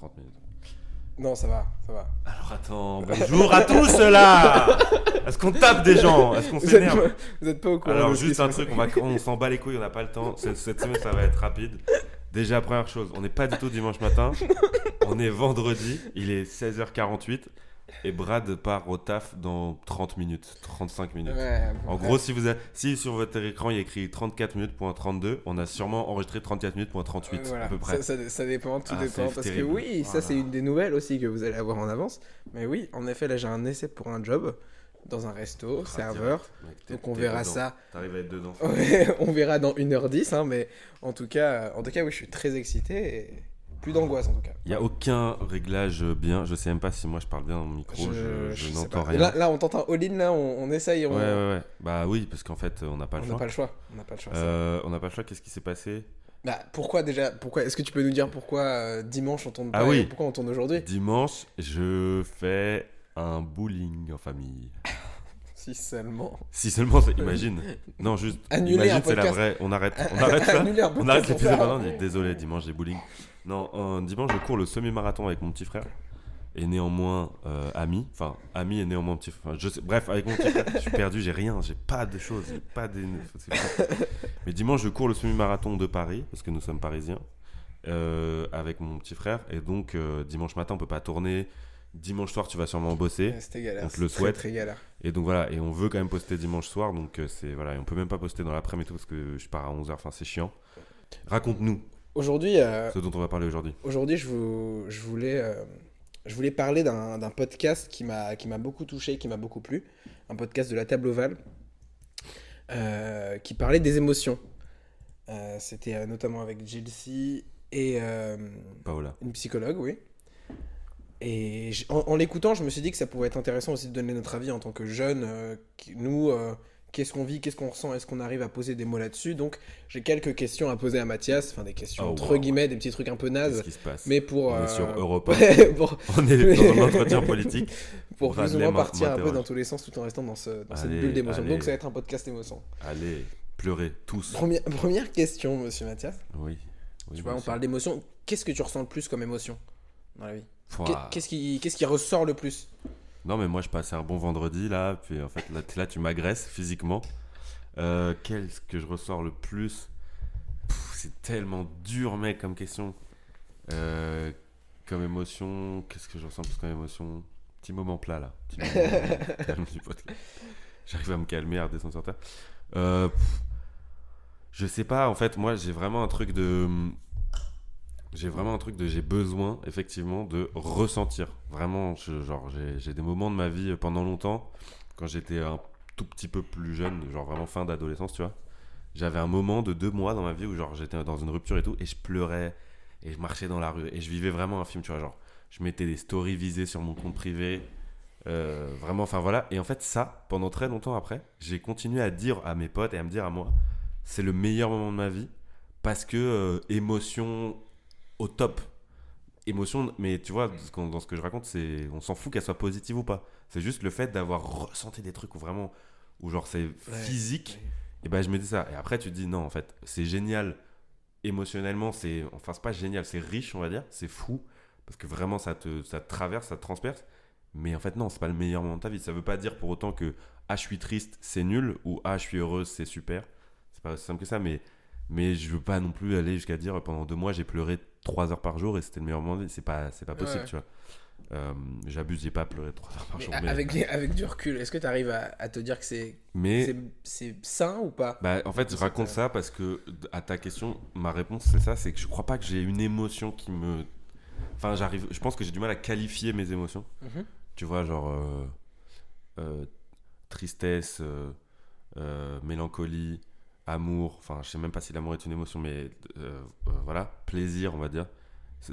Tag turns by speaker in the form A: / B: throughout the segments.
A: 30 minutes.
B: Non, ça va.
A: Alors attends, bonjour à tous là. Est-ce qu'on tape des gens? Est-ce qu'on s'énerve?
B: Vous êtes pas au courant.
A: Alors
B: de ce qui
A: juste
B: se
A: un
B: passe.
A: truc, on s'en bat les couilles, on n'a pas le temps. Cette semaine ça va être rapide. Déjà première chose, on n'est pas du tout dimanche matin. On est vendredi, il est 16h48 et Brad part au taf dans 30 minutes, 35 minutes.
B: Ouais,
A: En gros, si sur votre écran il y a écrit 34 minutes.32, on a sûrement enregistré 34 minutes.38
B: voilà.
A: à peu près.
B: Ça dépend, tout
A: Ah,
B: dépend.
A: c'est
B: Parce
A: terrible.
B: que oui, ça c'est une des nouvelles aussi que vous allez avoir en avance. Mais oui, en effet, là j'ai un essai pour un job dans un resto, serveur.
A: Direct, mec,
B: Donc on
A: t'es
B: verra
A: dedans.
B: ça.
A: T'arrives à être dedans.
B: On verra dans 1h10, hein, mais en tout cas, oui, je suis très excité et plus d'angoisse en tout cas.
A: Il n'y a aucun réglage bien. Je sais même pas si moi je parle bien dans le micro. Je
B: sais
A: n'entends
B: pas.
A: rien.
B: Là, on tente un all-in, là, on essaye.
A: Ouais. Bah oui, parce qu'en fait, on n'a pas le
B: On
A: choix.
B: n'a pas le choix. On n'a pas le choix.
A: On n'a pas le choix. Qu'est-ce qui s'est passé?
B: Bah, pourquoi déjà Est-ce que tu peux nous dire pourquoi dimanche on tourne pas
A: Ah oui.
B: et pourquoi on tourne aujourd'hui?
A: Dimanche, je fais un bowling en famille.
B: Si seulement.
A: Si seulement, imagine. Non, juste.
B: Annuler
A: imagine,
B: un
A: c'est la
B: podcast.
A: vraie. On arrête ça.
B: Annuler un podcast
A: On arrête
B: pour
A: l'épisode
B: ça.
A: maintenant. On dit, désolé, dimanche, j'ai bowling. Non, dimanche, je cours le semi-marathon avec mon petit frère. Et néanmoins ami. Enfin, ami et néanmoins petit frère. Bref, avec mon petit frère, je suis perdu, j'ai rien. J'ai pas de choses. J'ai pas des... Mais dimanche, je cours le semi-marathon de Paris, parce que nous sommes parisiens, avec mon petit frère. Et donc, dimanche matin, on peut pas tourner. Dimanche soir, tu vas sûrement bosser.
B: Ouais, c'était galère.
A: On te le
B: C'était
A: souhaite.
B: Très, très galère.
A: Et donc voilà, et on veut quand même poster dimanche soir, donc voilà, et on peut même pas poster dans l'après-midi parce que je pars à 11h, enfin c'est chiant. Raconte-nous
B: Aujourd'hui,
A: ce dont on va parler aujourd'hui.
B: je voulais parler d'un podcast qui m'a beaucoup touché, qui m'a beaucoup plu. Un podcast de la Table Ovale qui parlait des émotions. C'était notamment avec Chelsea et
A: Paola.
B: une psychologue, oui. Et en l'écoutant, je me suis dit que ça pouvait être intéressant aussi de donner notre avis en tant que jeunes. Qu'est-ce qu'on vit, qu'est-ce qu'on ressent, est-ce qu'on arrive à poser des mots là-dessus? Donc, j'ai quelques questions à poser à Mathias, enfin des questions entre guillemets, des petits trucs un peu
A: Qu'est-ce
B: nazes,
A: qui se passe?
B: mais pour
A: On est sur Europe 1.
B: ouais, pour
A: On est dans un entretien politique.
B: plus ou moins
A: Vadlem
B: partir un peu
A: m'interroge.
B: dans tous les sens tout en restant dans cette
A: Allez,
B: bulle d'émotion.
A: allez.
B: Donc, ça va être un podcast émotion.
A: Allez, pleurez tous.
B: Première question, monsieur Mathias.
A: Oui.
B: Tu vois, on parle d'émotion. Qu'est-ce que tu ressens le plus comme émotion dans la vie?
A: Pouah.
B: Qu'est-ce qui ressort le plus?
A: Non mais moi je passais un bon vendredi là, puis en fait là tu m'agresses physiquement. Qu'est-ce que je ressors le plus? C'est tellement dur mec comme question. Comme émotion, qu'est-ce que je ressens plus comme émotion? Petit moment plat là. Petit moment calme du podcast. J'arrive à me calmer, à redescendre sur terre. Je sais pas, en fait moi j'ai vraiment un truc de... J'ai besoin effectivement de ressentir. Vraiment, j'ai des moments de ma vie pendant longtemps, quand j'étais un tout petit peu plus jeune, genre vraiment fin d'adolescence, tu vois. J'avais un moment de 2 mois dans ma vie où genre j'étais dans une rupture et tout, et je pleurais, et je marchais dans la rue, et je vivais vraiment un film, tu vois. Genre, je mettais des stories visées sur mon compte privé, vraiment, enfin voilà. Et en fait, ça, pendant très longtemps après, j'ai continué à dire à mes potes et à me dire à moi, c'est le meilleur moment de ma vie, parce que émotion au top. Émotion, mais tu vois, dans ce que je raconte, on s'en fout qu'elle soit positive ou pas. C'est juste le fait d'avoir ressenti des trucs où vraiment, où genre c'est physique.
B: Ouais.
A: Et ben je me dis ça. Et après tu te dis non, en fait, c'est génial émotionnellement, enfin c'est pas génial, c'est riche on va dire, c'est fou parce que vraiment ça te traverse, ça te transperce. Mais en fait non, c'est pas le meilleur moment de ta vie. Ça veut pas dire pour autant que je suis triste, c'est nul, ou je suis heureuse, c'est super. C'est pas aussi simple que ça, mais je veux pas non plus aller jusqu'à dire pendant 2 mois j'ai pleuré 3 heures par jour et c'était le meilleur moment de vie. C'est pas possible,
B: Ouais.
A: tu vois. J'abuse, j'ai pas pleuré 3 heures par jour. Mais
B: Avec du recul, est-ce que tu arrives à te dire que c'est sain ou pas?
A: bah, en fait, je raconte ça parce que à ta question, ma réponse c'est ça, c'est que je crois pas que j'ai une émotion qui me... Enfin, je pense que j'ai du mal à qualifier mes émotions.
B: Mhm.
A: Tu vois, genre tristesse, mélancolie, amour, enfin je sais même pas si l'amour est une émotion, mais voilà, plaisir on va dire.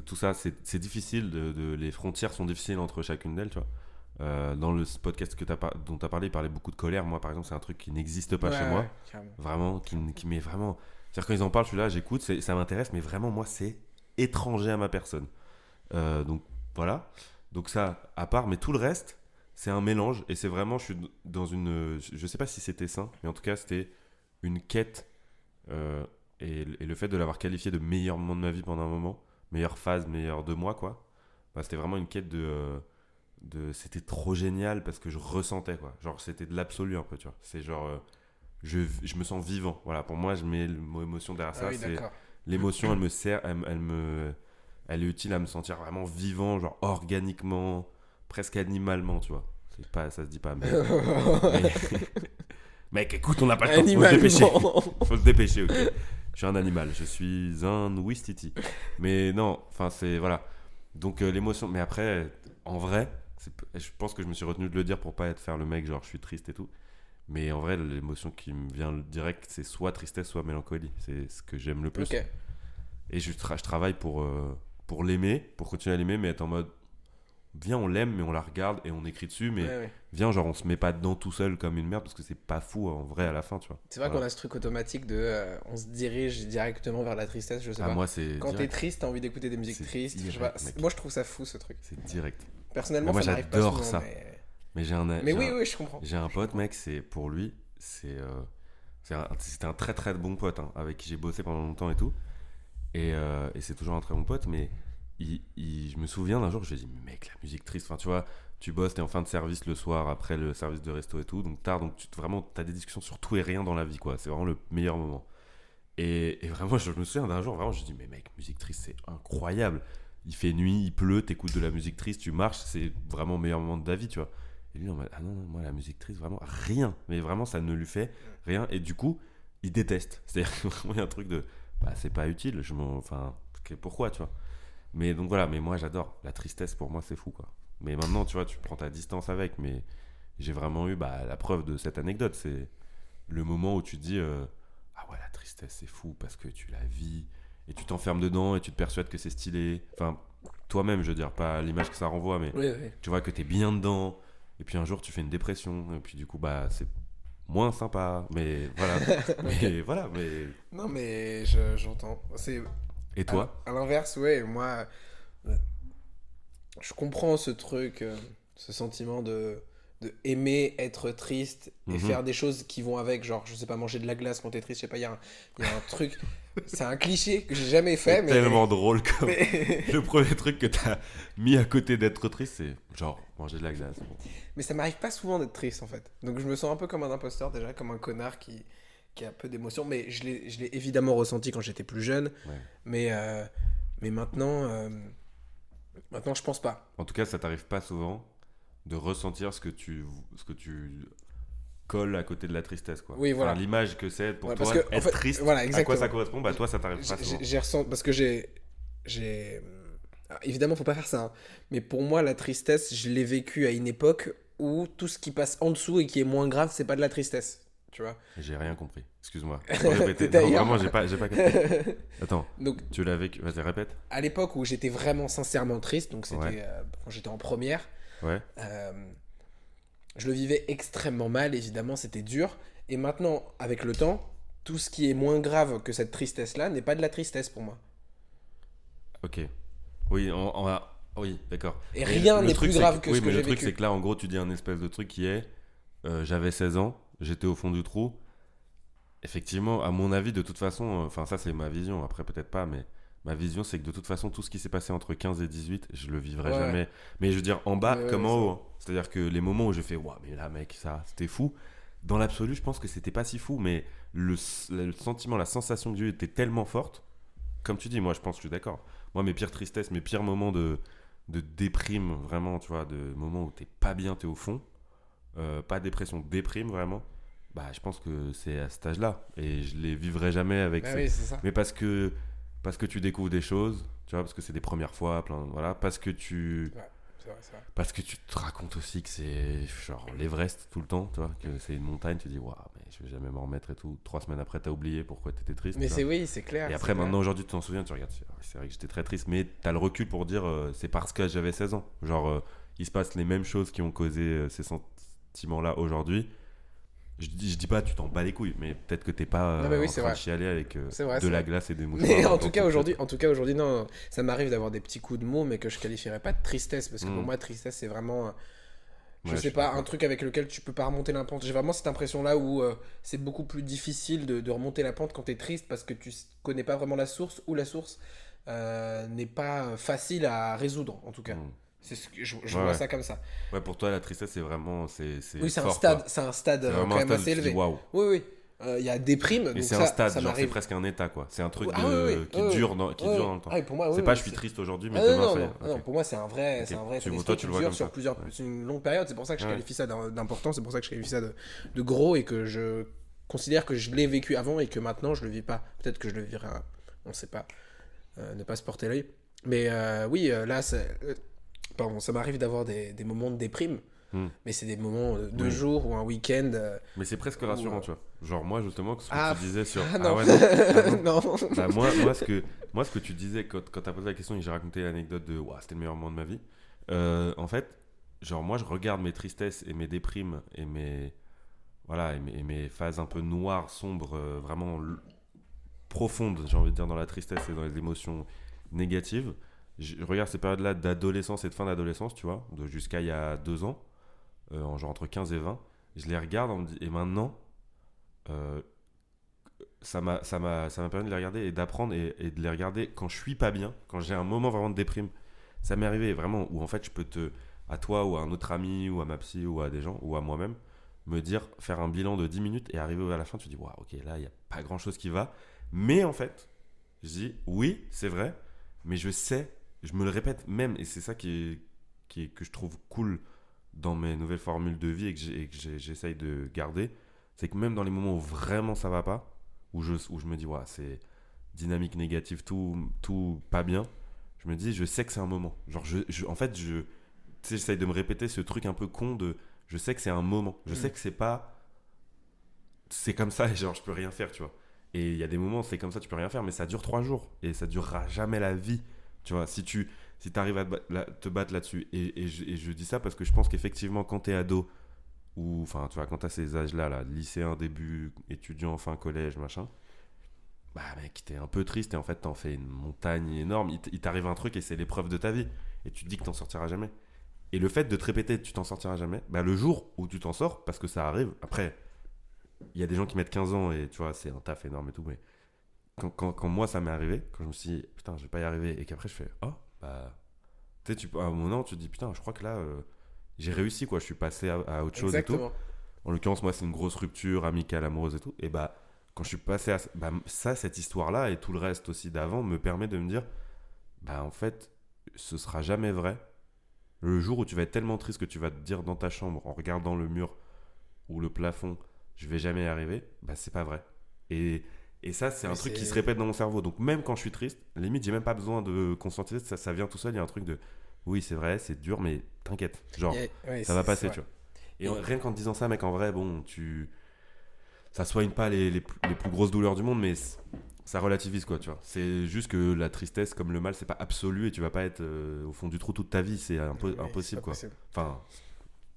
A: Tout ça c'est difficile, les frontières sont difficiles entre chacune d'elles, tu vois. Dans le podcast dont tu as parlé, il parlait beaucoup de colère. Moi par exemple c'est un truc qui n'existe pas chez moi,
B: carrément.
A: vraiment, qui m'est vraiment... C'est-à-dire quand ils en parlent, je suis là, j'écoute, ça m'intéresse, mais vraiment moi c'est étranger à ma personne. Donc voilà, donc ça à part, mais tout le reste c'est un mélange, et c'est vraiment, je suis dans une... Je sais pas si c'était sain, mais en tout cas c'était une quête, et le fait de l'avoir qualifié de meilleur moment de ma vie pendant un moment, meilleure phase, meilleur 2 mois quoi, bah, c'était vraiment une quête c'était trop génial parce que je ressentais, quoi. Genre, c'était de l'absolu un peu, tu vois. C'est genre, je me sens vivant. Voilà, pour moi, je mets le mot émotion derrière
B: Ah
A: ça.
B: oui,
A: C'est
B: d'accord.
A: l'émotion, elle me sert, elle est utile à me sentir vraiment vivant, genre organiquement, presque animalement, tu vois. C'est pas, ça se dit pas, mais- mec, écoute, on n'a pas le temps. Faut se dépêcher.
B: Animalement.
A: Faut se dépêcher, ok. Je suis un animal, je suis un Ouistiti. Mais non, enfin, c'est. Voilà. Donc, l'émotion. Mais après, en vrai, je pense que je me suis retenu de le dire pour pas faire le mec, genre, je suis triste et tout. Mais en vrai, l'émotion qui me vient direct, c'est soit tristesse, soit mélancolie. C'est ce que j'aime le plus.
B: Ok.
A: Et je travaille pour l'aimer, pour continuer à l'aimer, mais être en mode. Viens, on l'aime, mais on la regarde et on écrit dessus, mais
B: Ouais, ouais.
A: viens, genre, on se met pas dedans tout seul comme une merde, parce que c'est pas fou en vrai à la fin, tu vois.
B: C'est vrai
A: Voilà.
B: qu'on a ce truc automatique de on se dirige directement vers la tristesse, je sais
A: Ah,
B: pas.
A: moi, c'est
B: Quand t'es
A: direct.
B: triste, t'as envie d'écouter des musiques
A: C'est
B: tristes. Je sais
A: direct,
B: pas.
A: mec.
B: Moi, je trouve ça fou ce truc.
A: C'est direct.
B: Personnellement,
A: Mais moi,
B: ça m'arrive pas
A: j'adore
B: souvent.
A: ça.
B: Mais,
A: Mais
B: mais oui, oui, je comprends.
A: j'ai un pote, mec, c'est pour lui, c'était un très très bon pote, hein, avec qui j'ai bossé pendant longtemps et tout. Et c'est toujours un très bon pote, mais je me souviens d'un jour, je lui ai dit, mais mec, la musique triste, enfin, tu vois, tu bosses, t'es en fin de service le soir après le service de resto et tout, donc tard, donc vraiment, t'as des discussions sur tout et rien dans la vie, quoi. C'est vraiment le meilleur moment. Et vraiment, je me souviens d'un jour, vraiment, je me dis, mais mec, musique triste, c'est incroyable. Il fait nuit, il pleut, t'écoutes de la musique triste, tu marches, c'est vraiment le meilleur moment de ta vie, tu vois. Et lui, en mode, ah non, non, moi, la musique triste, vraiment, rien. Mais vraiment, ça ne lui fait rien. Et du coup, il déteste. C'est-à-dire que vraiment, il y a un truc de, bah, c'est pas utile, enfin, pourquoi, tu vois. Mais donc voilà, mais moi, j'adore. La tristesse, pour moi, c'est fou, quoi. Mais maintenant, tu vois, tu prends ta distance avec, mais j'ai vraiment eu, bah, la preuve de cette anecdote. C'est le moment où tu te dis, ah ouais, la tristesse, c'est fou parce que tu la vis et tu t'enfermes dedans et tu te persuades que c'est stylé. Enfin, toi-même, je veux dire, pas l'image que ça renvoie, mais
B: Oui, oui.
A: tu vois que t'es bien dedans. Et puis un jour, tu fais une dépression. Et puis du coup, bah, c'est moins sympa. Mais voilà. Mais voilà. Mais...
B: Non, mais j'entends. C'est
A: Et toi?
B: à l'inverse, ouais, moi, euh, je comprends ce truc, ce sentiment de aimer être triste et
A: Mhm.
B: faire des choses qui vont avec, genre, je sais pas, manger de la glace quand t'es triste, je sais pas, il y a un truc, c'est un cliché que j'ai jamais fait,
A: C'est
B: mais,
A: tellement drôle comme.
B: mais,
A: Le premier truc que t'as mis à côté d'être triste, c'est genre manger de la glace. Bon.
B: mais ça m'arrive pas souvent d'être triste en fait. Donc je me sens un peu comme un imposteur déjà, comme un connard qui a peu d'émotions, mais je l'ai évidemment ressenti quand j'étais plus jeune,
A: Ouais.
B: mais, euh, mais maintenant je pense pas.
A: En tout cas, ça t'arrive pas souvent de ressentir ce que tu colles à côté de la tristesse, quoi.
B: Oui, voilà.
A: Enfin, l'image que c'est pour
B: Ouais,
A: toi,
B: parce que, en
A: être
B: fait,
A: triste,
B: voilà,
A: à quoi
B: exactement.
A: ça correspond, bah toi, ça t'arrive pas souvent.
B: J'ai ressenti parce que j'ai alors, évidemment faut pas faire ça, hein, mais pour moi la tristesse je l'ai vécue à une époque où tout ce qui passe en dessous et qui est moins grave c'est pas de la tristesse, tu vois.
A: J'ai rien compris. Excuse-moi. Faut répéter.
B: T'étais
A: Non,
B: ailleurs.
A: vraiment, j'ai pas compris. Attends,
B: Donc
A: tu l'as vécu. Vas-y, répète.
B: à l'époque où j'étais vraiment sincèrement triste, donc c'était
A: Ouais.
B: quand j'étais en première,
A: Ouais.
B: euh, je le vivais extrêmement mal, évidemment c'était dur, et maintenant avec le temps tout ce qui est moins grave que cette tristesse là n'est pas de la tristesse pour moi.
A: Ok. Oui, oui, d'accord.
B: Et
A: Mais
B: rien
A: le
B: n'est
A: truc,
B: plus
A: c'est
B: grave que
A: oui,
B: ce que
A: mais
B: j'ai
A: le truc,
B: vécu.
A: c'est que là, en gros, tu dis un espèce de truc qui est j'avais 16 ans, j'étais au fond du trou. Effectivement, à mon avis, de toute façon, enfin, ça, c'est ma vision. Après, peut-être pas, mais ma vision, c'est que de toute façon, tout ce qui s'est passé entre 15 et 18, je le vivrai
B: Ouais.
A: jamais. Mais je veux dire, en bas
B: Ouais,
A: comme
B: ouais,
A: en
B: ça.
A: haut, hein. C'est-à-dire que les moments où je fais, waouh, mais là, mec, ça, c'était fou. Dans l'absolu, je pense que c'était pas si fou, mais le sentiment, la sensation que j'ai eu était tellement forte. Comme tu dis, moi, je pense que je suis d'accord. Moi, mes pires tristesses, mes pires moments de déprime, vraiment, tu vois, de moments où t'es pas bien, t'es au fond, pas dépression, déprime, vraiment, bah, je pense que c'est à cet âge-là. Et je les vivrai jamais avec
B: Bah
A: ces...
B: oui, c'est ça.
A: Mais parce que tu découvres des choses, tu vois, parce que c'est des premières fois, voilà, parce que tu te racontes aussi que c'est genre l'Everest tout le temps, tu vois, que c'est une montagne, tu dis, waouh, mais je vais jamais m'en remettre et tout. 3 semaines après, t'as oublié pourquoi t'étais triste.
B: Mais
A: tu
B: c'est
A: vois.
B: oui, c'est clair.
A: Et
B: c'est
A: après,
B: clair.
A: maintenant, aujourd'hui, tu t'en souviens, tu regardes, c'est vrai que j'étais très triste, mais t'as le recul pour dire, c'est parce que j'avais 16 ans. Genre, il se passe les mêmes choses qui ont causé ces sentiments-là aujourd'hui. Je dis pas, tu t'en bats les couilles, mais peut-être que t'es pas
B: Non, mais oui,
A: en
B: c'est
A: train
B: vrai.
A: de chialer avec
B: C'est vrai,
A: de
B: c'est
A: la
B: vrai.
A: glace et des mouchoirs.
B: Mais
A: dans
B: en
A: ton
B: tout cas aujourd'hui, non, ça m'arrive d'avoir des petits coups de mots, mais que je qualifierais pas de tristesse, parce que pour
A: Mm.
B: moi, tristesse, c'est vraiment, je
A: Ouais,
B: sais
A: suis
B: pas,
A: d'accord.
B: un truc avec lequel tu peux pas remonter la pente. J'ai vraiment cette impression-là où c'est beaucoup plus difficile de remonter la pente quand t'es triste, parce que tu connais pas vraiment la source, ou la source. n'est pas facile à résoudre, en tout cas.
A: Mm.
B: C'est ce que je
A: Ouais,
B: vois
A: ouais.
B: ça comme ça.
A: Ouais, pour toi, la tristesse, c'est vraiment. C'est
B: Oui,
A: fort, quoi.
B: c'est un stade
A: C'est vraiment
B: quand
A: un
B: même
A: stade où
B: assez
A: tu te dis
B: élevé.
A: waouh.
B: Oui, oui. Il y a des primes,
A: Et
B: donc
A: c'est un stade,
B: ça
A: genre, c'est
B: m'arrive.
A: presque un état, quoi. C'est un truc
B: Ah oui, oui,
A: qui
B: oui,
A: dure
B: oui.
A: qui
B: Oui,
A: dure
B: oui.
A: dans le temps.
B: Ah, et pour moi, oui,
A: C'est pas
B: oui,
A: je suis
B: c'est-
A: triste aujourd'hui, mais
B: Ah non,
A: demain,
B: non,
A: ça y est.
B: non,
A: Ok.
B: non, pour moi, c'est un vrai,
A: Ok.
B: c'est un vrai état
A: Toi,
B: d'esprit
A: tu
B: qui
A: le vois
B: dure
A: comme
B: sur
A: ça.
B: plusieurs,
A: Ouais.
B: c'est une longue période. C'est pour ça que je
A: Ouais.
B: qualifie ça d'important, c'est pour ça que je qualifie ça de gros et que je considère que je l'ai vécu avant et que maintenant je le vis pas. Peut-être que je le vivrai, on sait pas, ne pas se porter l'œil. Mais oui, là, pardon, ça m'arrive d'avoir des moments de déprime,
A: Hmm.
B: mais c'est des moments de
A: Oui.
B: jours ou un week-end.
A: Mais c'est presque rassurant, tu vois. Genre, moi, justement, ce que
B: Ah,
A: tu disais sur.
B: non,
A: ouais, non. Ah, non.
B: non.
A: Bah, moi, ce que tu disais quand t'as posé la question et que j'ai raconté l'anecdote de Ouah, c'était le meilleur moment de ma vie, en fait, genre, moi, je regarde mes tristesses et mes déprimes et mes. Voilà, et mes phases un peu noires, sombres, vraiment profondes, j'ai envie de dire, dans la tristesse et dans les émotions négatives. Je regarde ces périodes-là d'adolescence et de fin d'adolescence, tu vois, jusqu'à il y a 2 ans, genre entre 15 et 20. Je les regarde et maintenant, euh, ça m'a permis de les regarder et d'apprendre et de les regarder quand je suis pas bien, quand j'ai un moment vraiment de déprime. Ça m'est arrivé vraiment où en fait je peux à toi ou à un autre ami ou à ma psy ou à des gens ou à moi-même, me dire, faire un bilan de 10 minutes et arriver à la fin, tu te dis, waouh, ok, là il n'y a pas grand-chose qui va. Mais en fait, je dis, oui, c'est vrai, mais je sais, je me le répète même, et c'est ça que je trouve cool dans mes nouvelles formules de vie et que j'essaye de garder, c'est que même dans les moments où vraiment ça va pas, où je me dis, ouais, c'est dynamique négative, tout pas bien, je me dis, je sais que c'est un moment. Genre, en fait, tu sais, j'essaye de me répéter ce truc un peu con de, je sais que c'est un moment. Je sais que c'est pas, c'est comme ça et genre, je peux rien faire, tu vois. Et il y a des moments, c'est comme ça, tu peux rien faire, mais ça dure 3 jours et ça durera jamais la vie, tu vois. Si t'arrives à te battre là-dessus. Et je dis ça parce que je pense qu'effectivement, quand t'es ado, ou enfin, tu vois, quand t'as ces âges-là, là, lycéen, début, étudiant, fin collège, machin, bah mec, t'es un peu triste et en fait, t'en fais une montagne énorme. Il t'arrive un truc et c'est l'épreuve de ta vie. Et tu te dis que t'en sortiras jamais. Et le fait de te répéter, tu t'en sortiras jamais, bah le jour où tu t'en sors, parce que ça arrive, après, il y a des gens qui mettent 15 ans et tu vois, c'est un taf énorme et tout, mais quand moi ça m'est arrivé, quand je me suis dit, putain, je vais pas y arriver, et qu'après je fais, oh, bah, tu sais, à un moment, tu te dis, putain, je crois que là, j'ai réussi, quoi, je suis passé à autre chose et tout.
B: Exactement.
A: En l'occurrence, moi, c'est une grosse rupture amicale, amoureuse et tout. Et bah, quand je suis passé à bah, ça, cette histoire-là et tout le reste aussi d'avant me permet de me dire, bah, en fait, ce sera jamais vrai. Le jour où tu vas être tellement triste que tu vas te dire dans ta chambre, en regardant le mur ou le plafond, je vais jamais y arriver, bah, c'est pas vrai. Et, et ça, c'est
B: Mais
A: un truc qui se
B: c'est.
A: répète dans mon cerveau. Donc, même quand je suis triste, limite, j'ai même pas besoin de conscientiser, ça vient tout seul. Il y a un truc de, oui, c'est vrai, c'est dur, mais t'inquiète. Genre,
B: Ouais,
A: ça va
B: c'est
A: passer,
B: vrai.
A: tu vois. Et
B: Et-
A: rien qu'en te disant ça, mec, en vrai, bon, ça soigne pas les plus grosses douleurs du monde, mais ça relativise, quoi, tu vois. C'est juste que la tristesse, comme le mal, c'est pas absolu et tu vas pas être au fond du trou toute ta vie. C'est
B: Oui, c'est
A: impossible,
B: pas
A: quoi.
B: possible.
A: Enfin,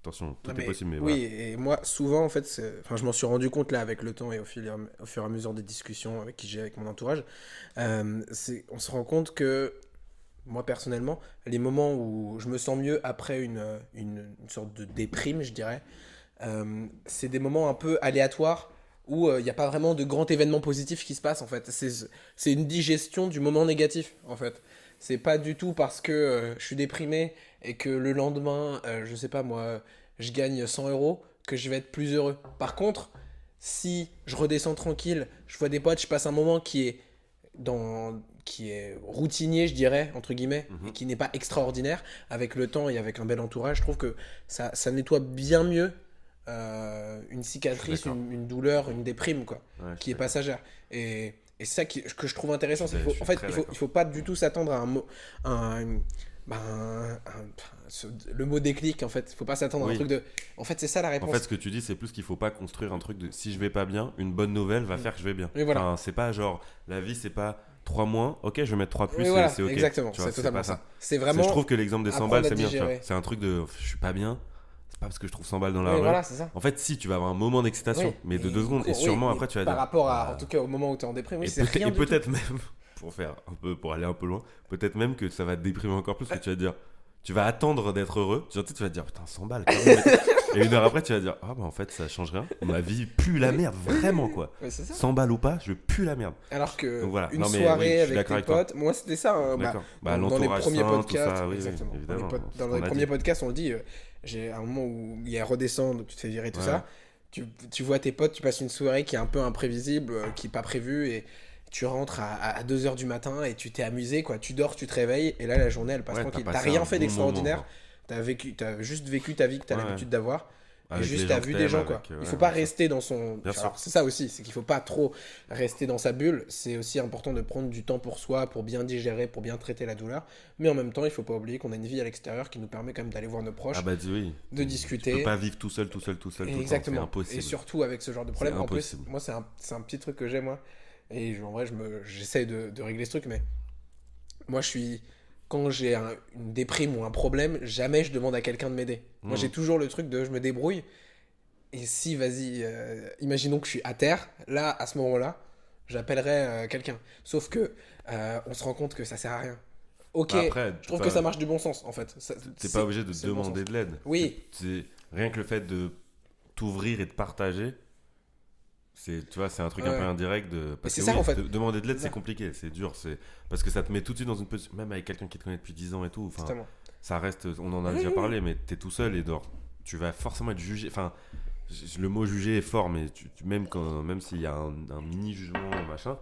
A: attention, tout
B: Non,
A: est possible, mais
B: oui,
A: voilà.
B: et moi, souvent, en fait, enfin, je m'en suis rendu compte là avec le temps et au fur et à mesure des discussions avec qui j'ai avec mon entourage. On se rend compte que, moi, personnellement, les moments où je me sens mieux après une sorte de déprime, je dirais, c'est des moments un peu aléatoires où il n'y a pas vraiment de grand événement positif qui se passe, en fait. C'est une digestion du moment négatif, en fait. C'est pas du tout parce que je suis déprimé et que le lendemain, je sais pas moi, je gagne 100 euros que je vais être plus heureux. Par contre, si je redescends tranquille, je vois des potes, je passe un moment qui est routinier, je dirais, entre guillemets, et
A: Mhm.
B: qui n'est pas extraordinaire, avec le temps et avec un bel entourage, je trouve que ça nettoie bien mieux une cicatrice,
A: d'accord.
B: une douleur, une déprime, quoi,
A: Ouais, je
B: qui
A: suis
B: est
A: d'accord.
B: passagère. Et c'est ça que je trouve intéressant. C'est qu'il
A: Je
B: faut,
A: suis
B: en fait,
A: très
B: il
A: d'accord.
B: faut pas du tout s'attendre à un, bah, le mot déclic, en fait. Il faut pas s'attendre à un
A: Oui.
B: truc de. En fait, c'est ça la
A: En
B: réponse.
A: fait, ce que tu dis, c'est plus qu'il faut pas construire un truc de si je vais pas bien, une bonne nouvelle va faire que je vais bien.
B: Oui, voilà.
A: Enfin, c'est pas genre la vie, c'est pas 3 moins, ok, je vais mettre 3 plus
B: Oui,
A: et
B: voilà,
A: c'est ok.
B: exactement.
A: Tu vois,
B: C'est totalement
A: pas
B: ça. C'est
A: C'est-
B: vraiment
A: je trouve que l'exemple des 100 balles,
B: apprendre à
A: c'est bien. Tu vois.
B: digérer.
A: C'est un truc de je suis pas bien, c'est pas parce que je trouve 100 balles dans la
B: Oui,
A: rue.
B: voilà, c'est ça.
A: En fait, si tu vas avoir un moment d'excitation,
B: Oui,
A: mais de 2 secondes, et
B: oui,
A: sûrement
B: mais
A: après tu vas
B: par
A: dire.
B: rapport à, en
A: bah,
B: tout cas, au moment où tu es en déprime, oui,
A: et
B: c'est rien du tout.
A: peut-être même, pour aller un peu loin, peut-être même que ça va te déprimer encore plus, que tu vas te dire, Tu vas attendre d'être heureux. Tu vas te dire, putain, 100 balles. Quand même. Et une heure après, tu vas dire, ah bah en fait, ça change rien. Ma vie pue la merde, vraiment quoi.
B: Ouais, c'est ça.
A: 100 balles ou pas, je pue la merde.
B: Alors que
A: Donc voilà.
B: une
A: Non, mais
B: soirée
A: oui, je suis
B: avec
A: d'accord
B: tes
A: avec toi.
B: potes, moi c'était ça. Hein,
A: D'accord.
B: dans les
A: L'entourage
B: premiers
A: sain, tout
B: podcasts,
A: ça, oui,
B: exactement.
A: évidemment.
B: Dans
A: On
B: les
A: a
B: premiers
A: dit.
B: podcasts, on le dit. J'ai un moment où il y a redescendre, tu te fais virer tout
A: Ouais.
B: ça. Tu vois tes potes, tu passes une soirée qui est un peu imprévisible, qui est pas prévue et tu rentres à 2h du matin et tu t'es amusé, quoi. Tu dors, tu te réveilles et là la journée elle passe
A: Ouais,
B: tranquille.
A: t'as
B: T'as
A: passé
B: rien
A: un
B: fait
A: bon
B: d'extraordinaire.
A: moment,
B: T'as juste vécu ta vie que t'as
A: Ouais,
B: l'habitude d'avoir. Et
A: avec les
B: juste
A: gens
B: t'as
A: que
B: vu des
A: t'aimes,
B: gens, quoi.
A: avec,
B: Il
A: ouais,
B: faut pas
A: bien sûr.
B: rester dans son.
A: Bien sûr.
B: Alors, c'est ça aussi, c'est qu'il faut pas trop rester dans sa bulle. C'est aussi important de prendre du temps pour soi, pour bien digérer, pour bien traiter la douleur. Mais en même temps, il faut pas oublier qu'on a une vie à l'extérieur qui nous permet quand même d'aller voir nos proches,
A: Ah bah oui.
B: de
A: Tu
B: discuter.
A: peux pas vivre tout seul tout le temps. C'est
B: Exactement.
A: impossible.
B: Et surtout avec ce genre de problème. En plus,
A: impossible.
B: moi, c'est un petit truc que j'ai, moi. Et en vrai, j'essaye de régler ce truc, mais moi, quand j'ai une déprime ou un problème, jamais je demande à quelqu'un de m'aider. Moi, j'ai toujours le truc de je me débrouille. Et si, vas-y, imaginons que je suis à terre, là, à ce moment-là, j'appellerai quelqu'un. Sauf que on se rend compte que ça sert à rien. Ok,
A: Bah après,
B: je trouve que ça marche du bon sens, en fait.
A: t'es pas obligé de
B: c'est le bon
A: demander
B: sens.
A: de l'aide.
B: Oui.
A: Rien que le fait de t'ouvrir et de partager, tu vois, c'est un truc un
B: Ouais.
A: peu indirect parce
B: c'est
A: que
B: ça,
A: oui,
B: en fait.
A: demander de l'aide
B: C'est
A: c'est
B: ça.
A: compliqué, c'est dur, parce que ça te met tout de suite dans une position, même avec quelqu'un qui te connaît depuis 10 ans et tout, enfin,
B: Totalement.
A: ça reste, on en a
B: Oui,
A: déjà
B: oui,
A: parlé, mais t'es tout seul et tu vas forcément être jugé, enfin, le mot juger est fort, mais même s'il y a un mini jugement, machin,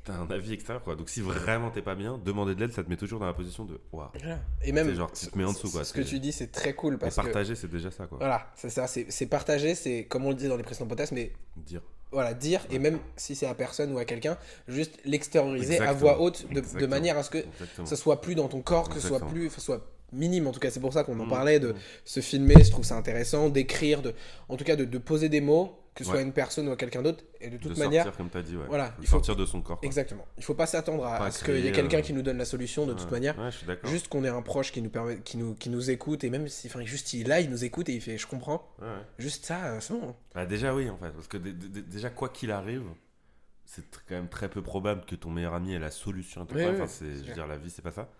A: t'as un avis extérieur, quoi. Donc si vraiment t'es pas bien, demander de l'aide, ça te met toujours dans la position de, waouh.
B: Voilà. Et même,
A: C'est genre, tu te mets en dessous, quoi.
B: ce que tu dis, c'est très cool
A: Mais
B: parce que.
A: partager, c'est déjà ça, quoi.
B: Voilà, c'est ça, c'est partager, c'est comme on le disait dans les précédents podcasts, mais
A: Dire.
B: voilà, dire, et même si c'est à personne ou à quelqu'un, juste l'extérioriser à
A: Exactement.
B: voix haute de
A: Exactement.
B: manière à ce que
A: Exactement.
B: ça soit plus dans ton corps, que ce soit
A: Exactement.
B: plus, soit minime en tout cas. C'est pour ça qu'on en
A: Mmh.
B: parlait de se filmer, je trouve ça intéressant, d'écrire, en tout cas de poser des mots, que ce soit
A: Ouais.
B: une personne ou à quelqu'un d'autre, et de
A: De
B: toute
A: sortir,
B: manière,
A: comme t'as dit, ouais.
B: voilà,
A: De
B: il faut-
A: sortir de son corps, quoi.
B: exactement. Il faut pas s'attendre
A: Pas
B: à ce qu'il y ait
A: créer,
B: quelqu'un qui nous donne la solution de toute
A: Ouais.
B: manière.
A: Ouais, je suis d'accord.
B: Juste qu'on ait un proche qui nous permet, qui nous écoute, et même si, enfin, juste il est là, il nous écoute et il fait, je comprends.
A: Ouais, ouais.
B: Juste ça, c'est bon.
A: Bah, déjà, oui, en fait. Parce que déjà, quoi qu'il arrive, c'est quand même très peu probable que ton meilleur ami ait la solution à ton
B: Oui,
A: problème.
B: oui,
A: Enfin,
B: c'est
A: je veux
B: clair.
A: dire, la vie, c'est pas ça.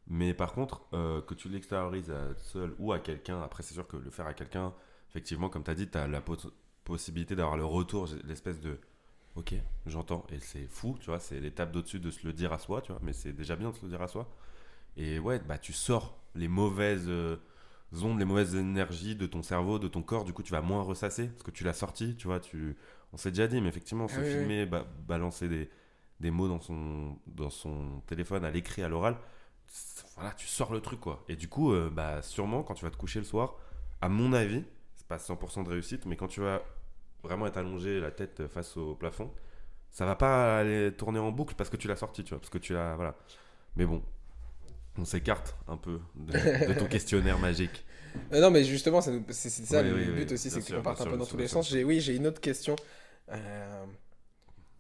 A: Mais par contre, que tu l'extériorises seul ou à quelqu'un, après, c'est sûr que le faire à quelqu'un, effectivement, comme tu as dit, tu as la possibilité d'avoir le retour, l'espèce de ok, j'entends, et c'est fou, tu vois, c'est l'étape d'au-dessus de se le dire à soi, tu vois, mais c'est déjà bien de se le dire à soi. Et ouais, bah tu sors les mauvaises ondes, les mauvaises énergies de ton cerveau, de ton corps, du coup tu vas moins ressasser, parce que tu l'as sorti, tu vois, on s'est déjà dit, mais effectivement, se
B: Ah oui,
A: filmer, balancer des mots dans son téléphone, à l'écrit, à l'oral, voilà, tu sors le truc, quoi. Et du coup, bah sûrement, quand tu vas te coucher le soir, à mon avis, c'est pas 100% de réussite, mais quand tu vas vraiment être allongé, la tête face au plafond, ça va pas aller tourner en boucle parce que tu l'as sorti, tu vois, parce que tu l'as, voilà. Mais bon, on s'écarte un peu de ton questionnaire magique.
B: Non, mais justement, c'est ça
A: Oui,
B: le
A: oui,
B: but
A: oui,
B: aussi,
A: bien
B: c'est
A: sûr,
B: qu'on parte
A: bien
B: un
A: sûr,
B: peu dans
A: bien
B: tous les
A: sûr,
B: sens.
A: bien sûr.
B: J'ai une autre question.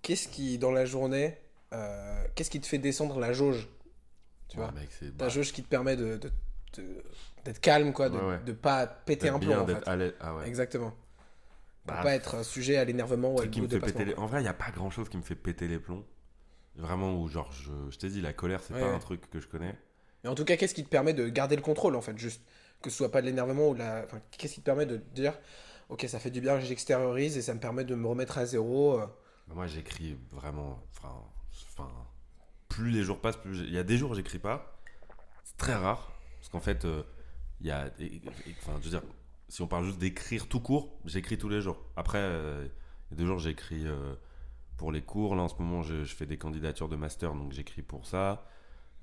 B: Qu'est-ce qui, dans la journée, qu'est-ce qui te fait descendre la jauge? Tu vois,
A: Ouais, mec, c'est
B: ta jauge qui te permet d'être calme, quoi, de
A: Ouais, ouais.
B: de pas péter un plomb, en
A: d'être
B: fait.
A: à l'aise. Ah ouais.
B: Exactement. Pour
A: Bah,
B: pas être sujet à l'énervement ou à
A: truc
B: le
A: qui me
B: goût de
A: fait péter
B: dépassement.
A: En vrai, il y a pas grand chose qui me fait péter les plombs. Vraiment, où genre, je t'ai dit, la colère, c'est
B: Ouais,
A: pas
B: ouais.
A: un truc que je connais.
B: Mais en tout cas, qu'est-ce qui te permet de garder le contrôle, en fait, juste que ce soit pas de l'énervement ou de la. Enfin, qu'est-ce qui te permet de te dire, ok, ça fait du bien, j'extériorise et ça me permet de me remettre à zéro.
A: Bah, moi, j'écris vraiment. Enfin, plus les jours passent, plus. Il y a des jours où j'écris pas. C'est très rare. Parce qu'en fait, il y a. Enfin, je veux dire, si on parle juste d'écrire tout court, j'écris tous les jours. Après, il y a des jours, j'écris pour les cours. Là, en ce moment, je fais des candidatures de master, donc j'écris pour ça.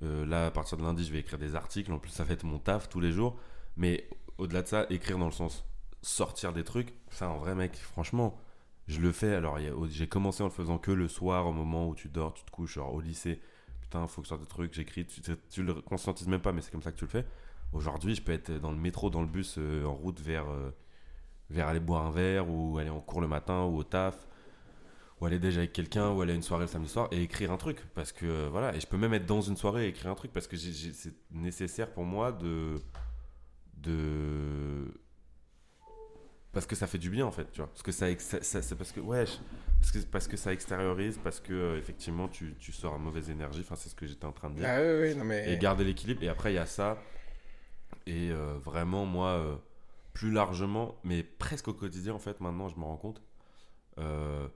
A: Là, à partir de lundi, je vais écrire des articles. En plus, ça fait mon taf tous les jours. Mais au-delà de ça, écrire dans le sens sortir des trucs, ça, en vrai, mec, franchement, je le fais. Alors, j'ai commencé en le faisant que le soir, au moment où tu dors, tu te couches, genre au lycée. Putain, faut que je sorte des trucs, j'écris. Tu le conscientises même pas, mais c'est comme ça que tu le fais. Aujourd'hui, je peux être dans le métro, dans le bus, en route vers aller boire un verre, ou aller en cours le matin, ou au taf, ou aller déjà avec quelqu'un, ou aller à une soirée le samedi soir et écrire un truc. Parce que voilà, et je peux même être dans une soirée et écrire un truc parce que c'est nécessaire pour moi de parce que ça fait du bien en fait, tu vois. Parce que c'est parce que ouais, parce que ça extériorise, parce que effectivement tu sors à mauvaise énergie. Enfin, c'est ce que j'étais en train de dire.
B: Ah oui, oui, non
A: Et
B: mais.
A: garder l'équilibre. Et après, il y a ça. Et vraiment, moi, plus largement, mais presque au quotidien, en fait, maintenant, je me rends compte, euh,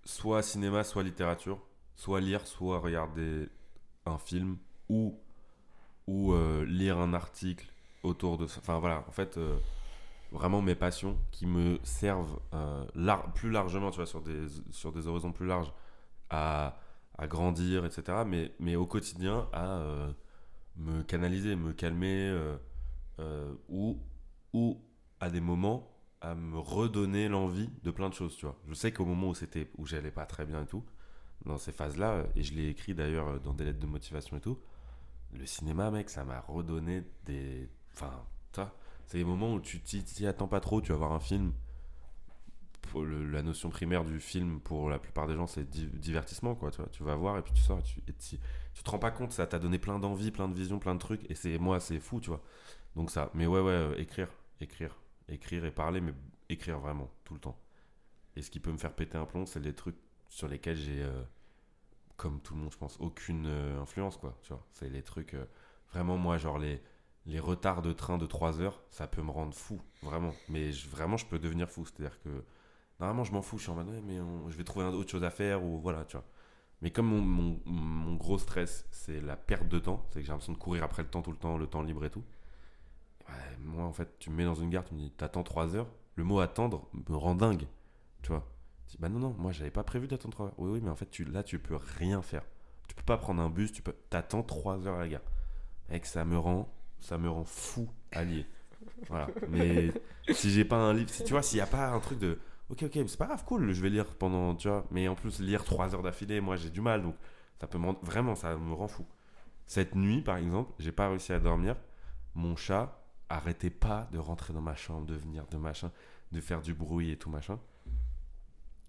A: soit cinéma, soit littérature, soit lire, soit regarder un film, ou, ou lire un article autour de ça. Enfin, voilà, en fait, vraiment mes passions qui me servent plus largement, tu vois, sur des horizons plus larges, à, à grandir, etc. Mais au quotidien, à me canaliser, me calmer, ou, ou à des moments à me redonner l'envie de plein de choses, tu vois. Je sais qu'au moment où j'allais pas très bien et tout, dans ces phases-là, et je l'ai écrit d'ailleurs dans des lettres de motivation et tout, le cinéma, mec, ça m'a redonné des. Enfin, tu vois, c'est les moments où tu t'y attends pas trop, tu vas voir un film. La notion primaire du film pour la plupart des gens, c'est divertissement, quoi. Tu vois, tu vas voir et puis tu sors tu te rends pas compte, ça t'a donné plein d'envies, plein de visions, plein de trucs. Et c'est fou, tu vois. Donc ça, mais ouais, écrire et parler, mais écrire vraiment, tout le temps. Et ce qui peut me faire péter un plomb, c'est les trucs sur lesquels j'ai, comme tout le monde, je pense, aucune influence, quoi. Tu vois, c'est les trucs, vraiment, moi, genre les retards de train de 3 heures, ça peut me rendre fou, vraiment. Mais vraiment, je peux devenir fou. C'est-à-dire que, normalement, je m'en fous, je suis en mode, ouais, mais je vais trouver autre chose à faire, ou voilà, tu vois. Mais comme mon gros stress, c'est la perte de temps, c'est que j'ai l'impression de courir après le temps tout le temps, le temps libre et tout. Ouais, moi, en fait, tu me mets dans une gare, tu me dis, t'attends 3 heures. Le mot attendre me rend dingue. Tu vois. Je dis, bah non, non, moi, j'avais pas prévu d'attendre 3 heures. Oui, oui, mais en fait, là, tu peux rien faire. Tu peux pas prendre un bus, t'attends 3 heures à la gare. Mec, ça me rend fou allié. Voilà. Mais si j'ai pas un livre, si tu vois, s'il y a pas un truc de, ok, ok, c'est pas grave, cool, je vais lire pendant, tu vois. Mais en plus, lire 3 heures d'affilée, moi, j'ai du mal. Donc, vraiment, ça me rend fou. Cette nuit, par exemple, j'ai pas réussi à dormir. Mon chat arrêtait pas de rentrer dans ma chambre, de venir, de machin, de faire du bruit et tout machin.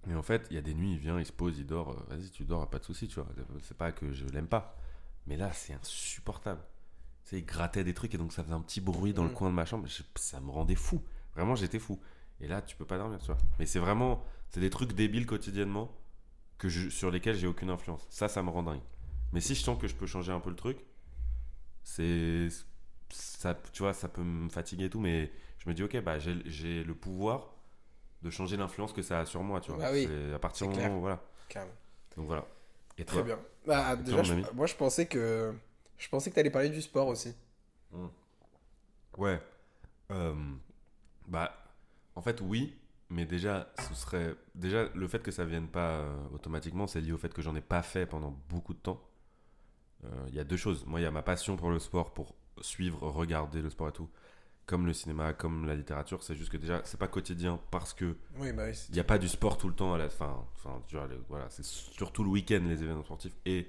A: Et en fait, il y a des nuits, il vient, il se pose, il dort. Vas-y, tu dors, pas de souci, tu vois. C'est pas que je l'aime pas. Mais là, c'est insupportable. Tu sais, il grattait des trucs et donc ça faisait un petit bruit dans le coin de ma chambre. Ça me rendait fou. Vraiment, j'étais fou. Et là, tu peux pas dormir, tu vois. Mais c'est des trucs débiles quotidiennement sur lesquels j'ai aucune influence. Ça me rend dingue. Mais si je sens que je peux changer un peu le truc, c'est ça, tu vois, ça peut me fatiguer et tout, mais je me dis ok, bah j'ai le pouvoir de changer l'influence que ça a sur moi, tu vois.
B: Bah oui,
A: C'est à partir
B: c'est
A: du
B: clair.
A: moment où, voilà.
B: Carrément.
A: Donc voilà. Et
B: Très
A: toi?
B: bien. Bah,
A: Et toi,
B: déjà,
A: mon ami?
B: moi, je pensais que t'allais parler du sport aussi.
A: Hmm. Ouais. Euh, Bah, en fait, oui, mais déjà le fait que ça vienne pas automatiquement, c'est lié au fait que j'en ai pas fait pendant beaucoup de temps. Il y a deux choses. Moi, il y a ma passion pour le sport, pour suivre, regarder le sport et tout, comme le cinéma, comme la littérature. C'est juste que déjà, c'est pas quotidien parce que
B: Oui, bah oui,
A: il n'y a pas du sport tout le temps à la fin. Enfin, tu vois, voilà, c'est surtout le week-end les événements sportifs. Et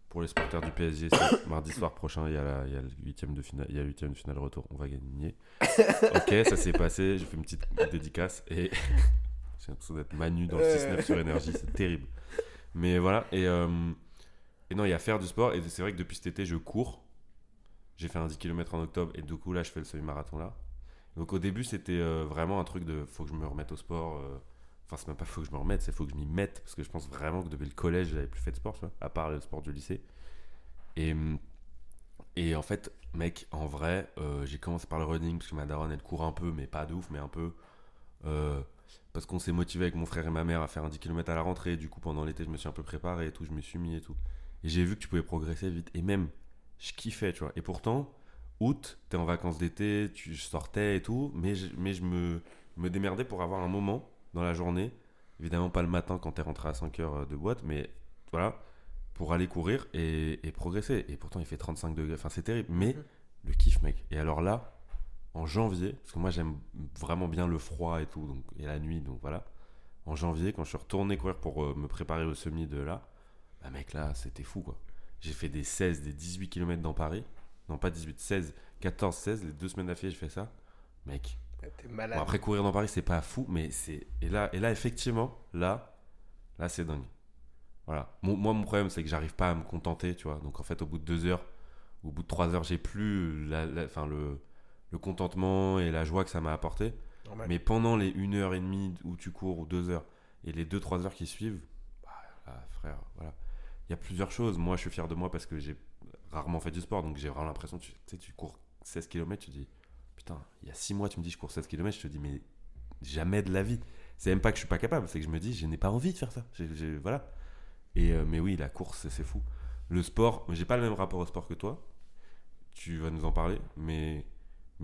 A: pour les supporters du PSG, c'est mardi soir prochain, il y a le huitième de finale, il y a le huitième de finale retour. On va gagner. Ok, ça s'est passé. J'ai fait une petite dédicace et j'ai l'impression d'être Manu dans le 6-9 sur énergie. C'est terrible. Mais voilà. Et non, il y a faire du sport. Et c'est vrai que depuis cet été, je cours. J'ai fait un 10 km en octobre. Et du coup, là, je fais le semi-marathon là. Donc au début, c'était vraiment un truc de faut que je me remette au sport. Enfin, c'est même pas faut que je me remette, c'est faut que je m'y mette. Parce que je pense vraiment que depuis le collège, j'avais plus fait de sport, tu vois, à part le sport du lycée. Et, et en fait, mec, en vrai, j'ai commencé par le running parce que ma daronne, elle court un peu, mais pas de ouf, mais un peu. Euh, Parce qu'on s'est motivé avec mon frère et ma mère à faire un 10 km à la rentrée. Du coup, pendant l'été, je me suis un peu préparé et tout, je me suis mis et tout. Et j'ai vu que tu pouvais progresser vite. Et même, je kiffais, tu vois. Et pourtant, août, t'es en vacances d'été, je sortais et tout, mais je me démerdais pour avoir un moment dans la journée. Évidemment, pas le matin quand t'es rentré à 5 heures de boîte, mais voilà, pour aller courir et progresser. Et pourtant, il fait 35 degrés. Enfin, c'est terrible. Mais
B: Mhm.
A: le kiff, mec. Et alors là, en janvier, parce que moi j'aime vraiment bien le froid et tout, donc, et la nuit, donc voilà. En janvier, quand je suis retourné courir pour me préparer au semi de là, bah mec, là, c'était fou quoi. J'ai fait des 16, des 18 km dans Paris. Non, pas 18, 16, 14, 16, les 2 semaines d'affilée, je fais ça. Mec.
B: T'es
A: Bon,
B: malade.
A: après, courir dans Paris, c'est pas fou, mais c'est. Et là effectivement, là, c'est dingue. Voilà. Moi, mon problème, c'est que j'arrive pas à me contenter, tu vois. Donc, en fait, au bout de 2 heures, au bout de 3 heures, j'ai plus enfin, le contentement et la joie que ça m'a apporté.
B: Normal.
A: Mais pendant les 1 heure et demie où tu cours, ou 2 heures, et les 2-3 heures qui suivent, bah, là, frère, voilà. Il y a plusieurs choses. Moi, je suis fier de moi parce que j'ai rarement fait du sport, donc j'ai vraiment l'impression que tu sais, tu cours 16 km, tu te dis, putain, il y a 6 mois, tu me dis je cours 16 km, je te dis, mais jamais de la vie. C'est même pas que je suis pas capable, c'est que je me dis, je n'ai pas envie de faire ça. Voilà. Mais oui, la course, c'est fou. Le sport, j'ai pas le même rapport au sport que toi. Tu vas nous en parler, mais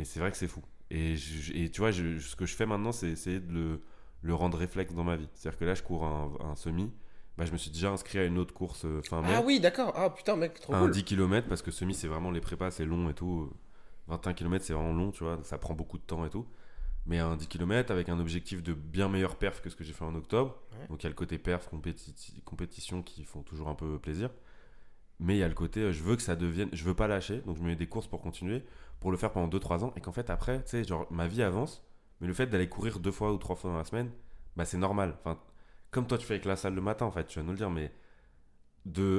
A: c'est vrai que c'est fou. Et tu vois, ce que je fais maintenant, c'est essayer de le rendre réflexe dans ma vie. C'est-à-dire que là, je cours un semi. Bah, je me suis déjà inscrit à une autre course fin mai.
B: Ah oui, d'accord. Ah putain, mec, trop
A: Un
B: cool.
A: 10 km, parce que semi, c'est vraiment les prépas, c'est long et tout. 21 km, c'est vraiment long, tu vois. Ça prend beaucoup de temps et tout. Mais un 10 km avec un objectif de bien meilleure perf que ce que j'ai fait en octobre.
B: Ouais.
A: Donc il y a le côté perf, compétition qui font toujours un peu plaisir. Mais il y a le côté, je veux que ça devienne, je veux pas lâcher, donc je me mets des courses pour continuer, pour le faire pendant 2-3 ans, et qu'en fait après, tu sais, genre ma vie avance, mais le fait d'aller courir 2 fois ou 3 fois dans la semaine, bah c'est normal. Enfin, comme toi tu fais avec la salle le matin, en fait, tu vas nous le dire, mais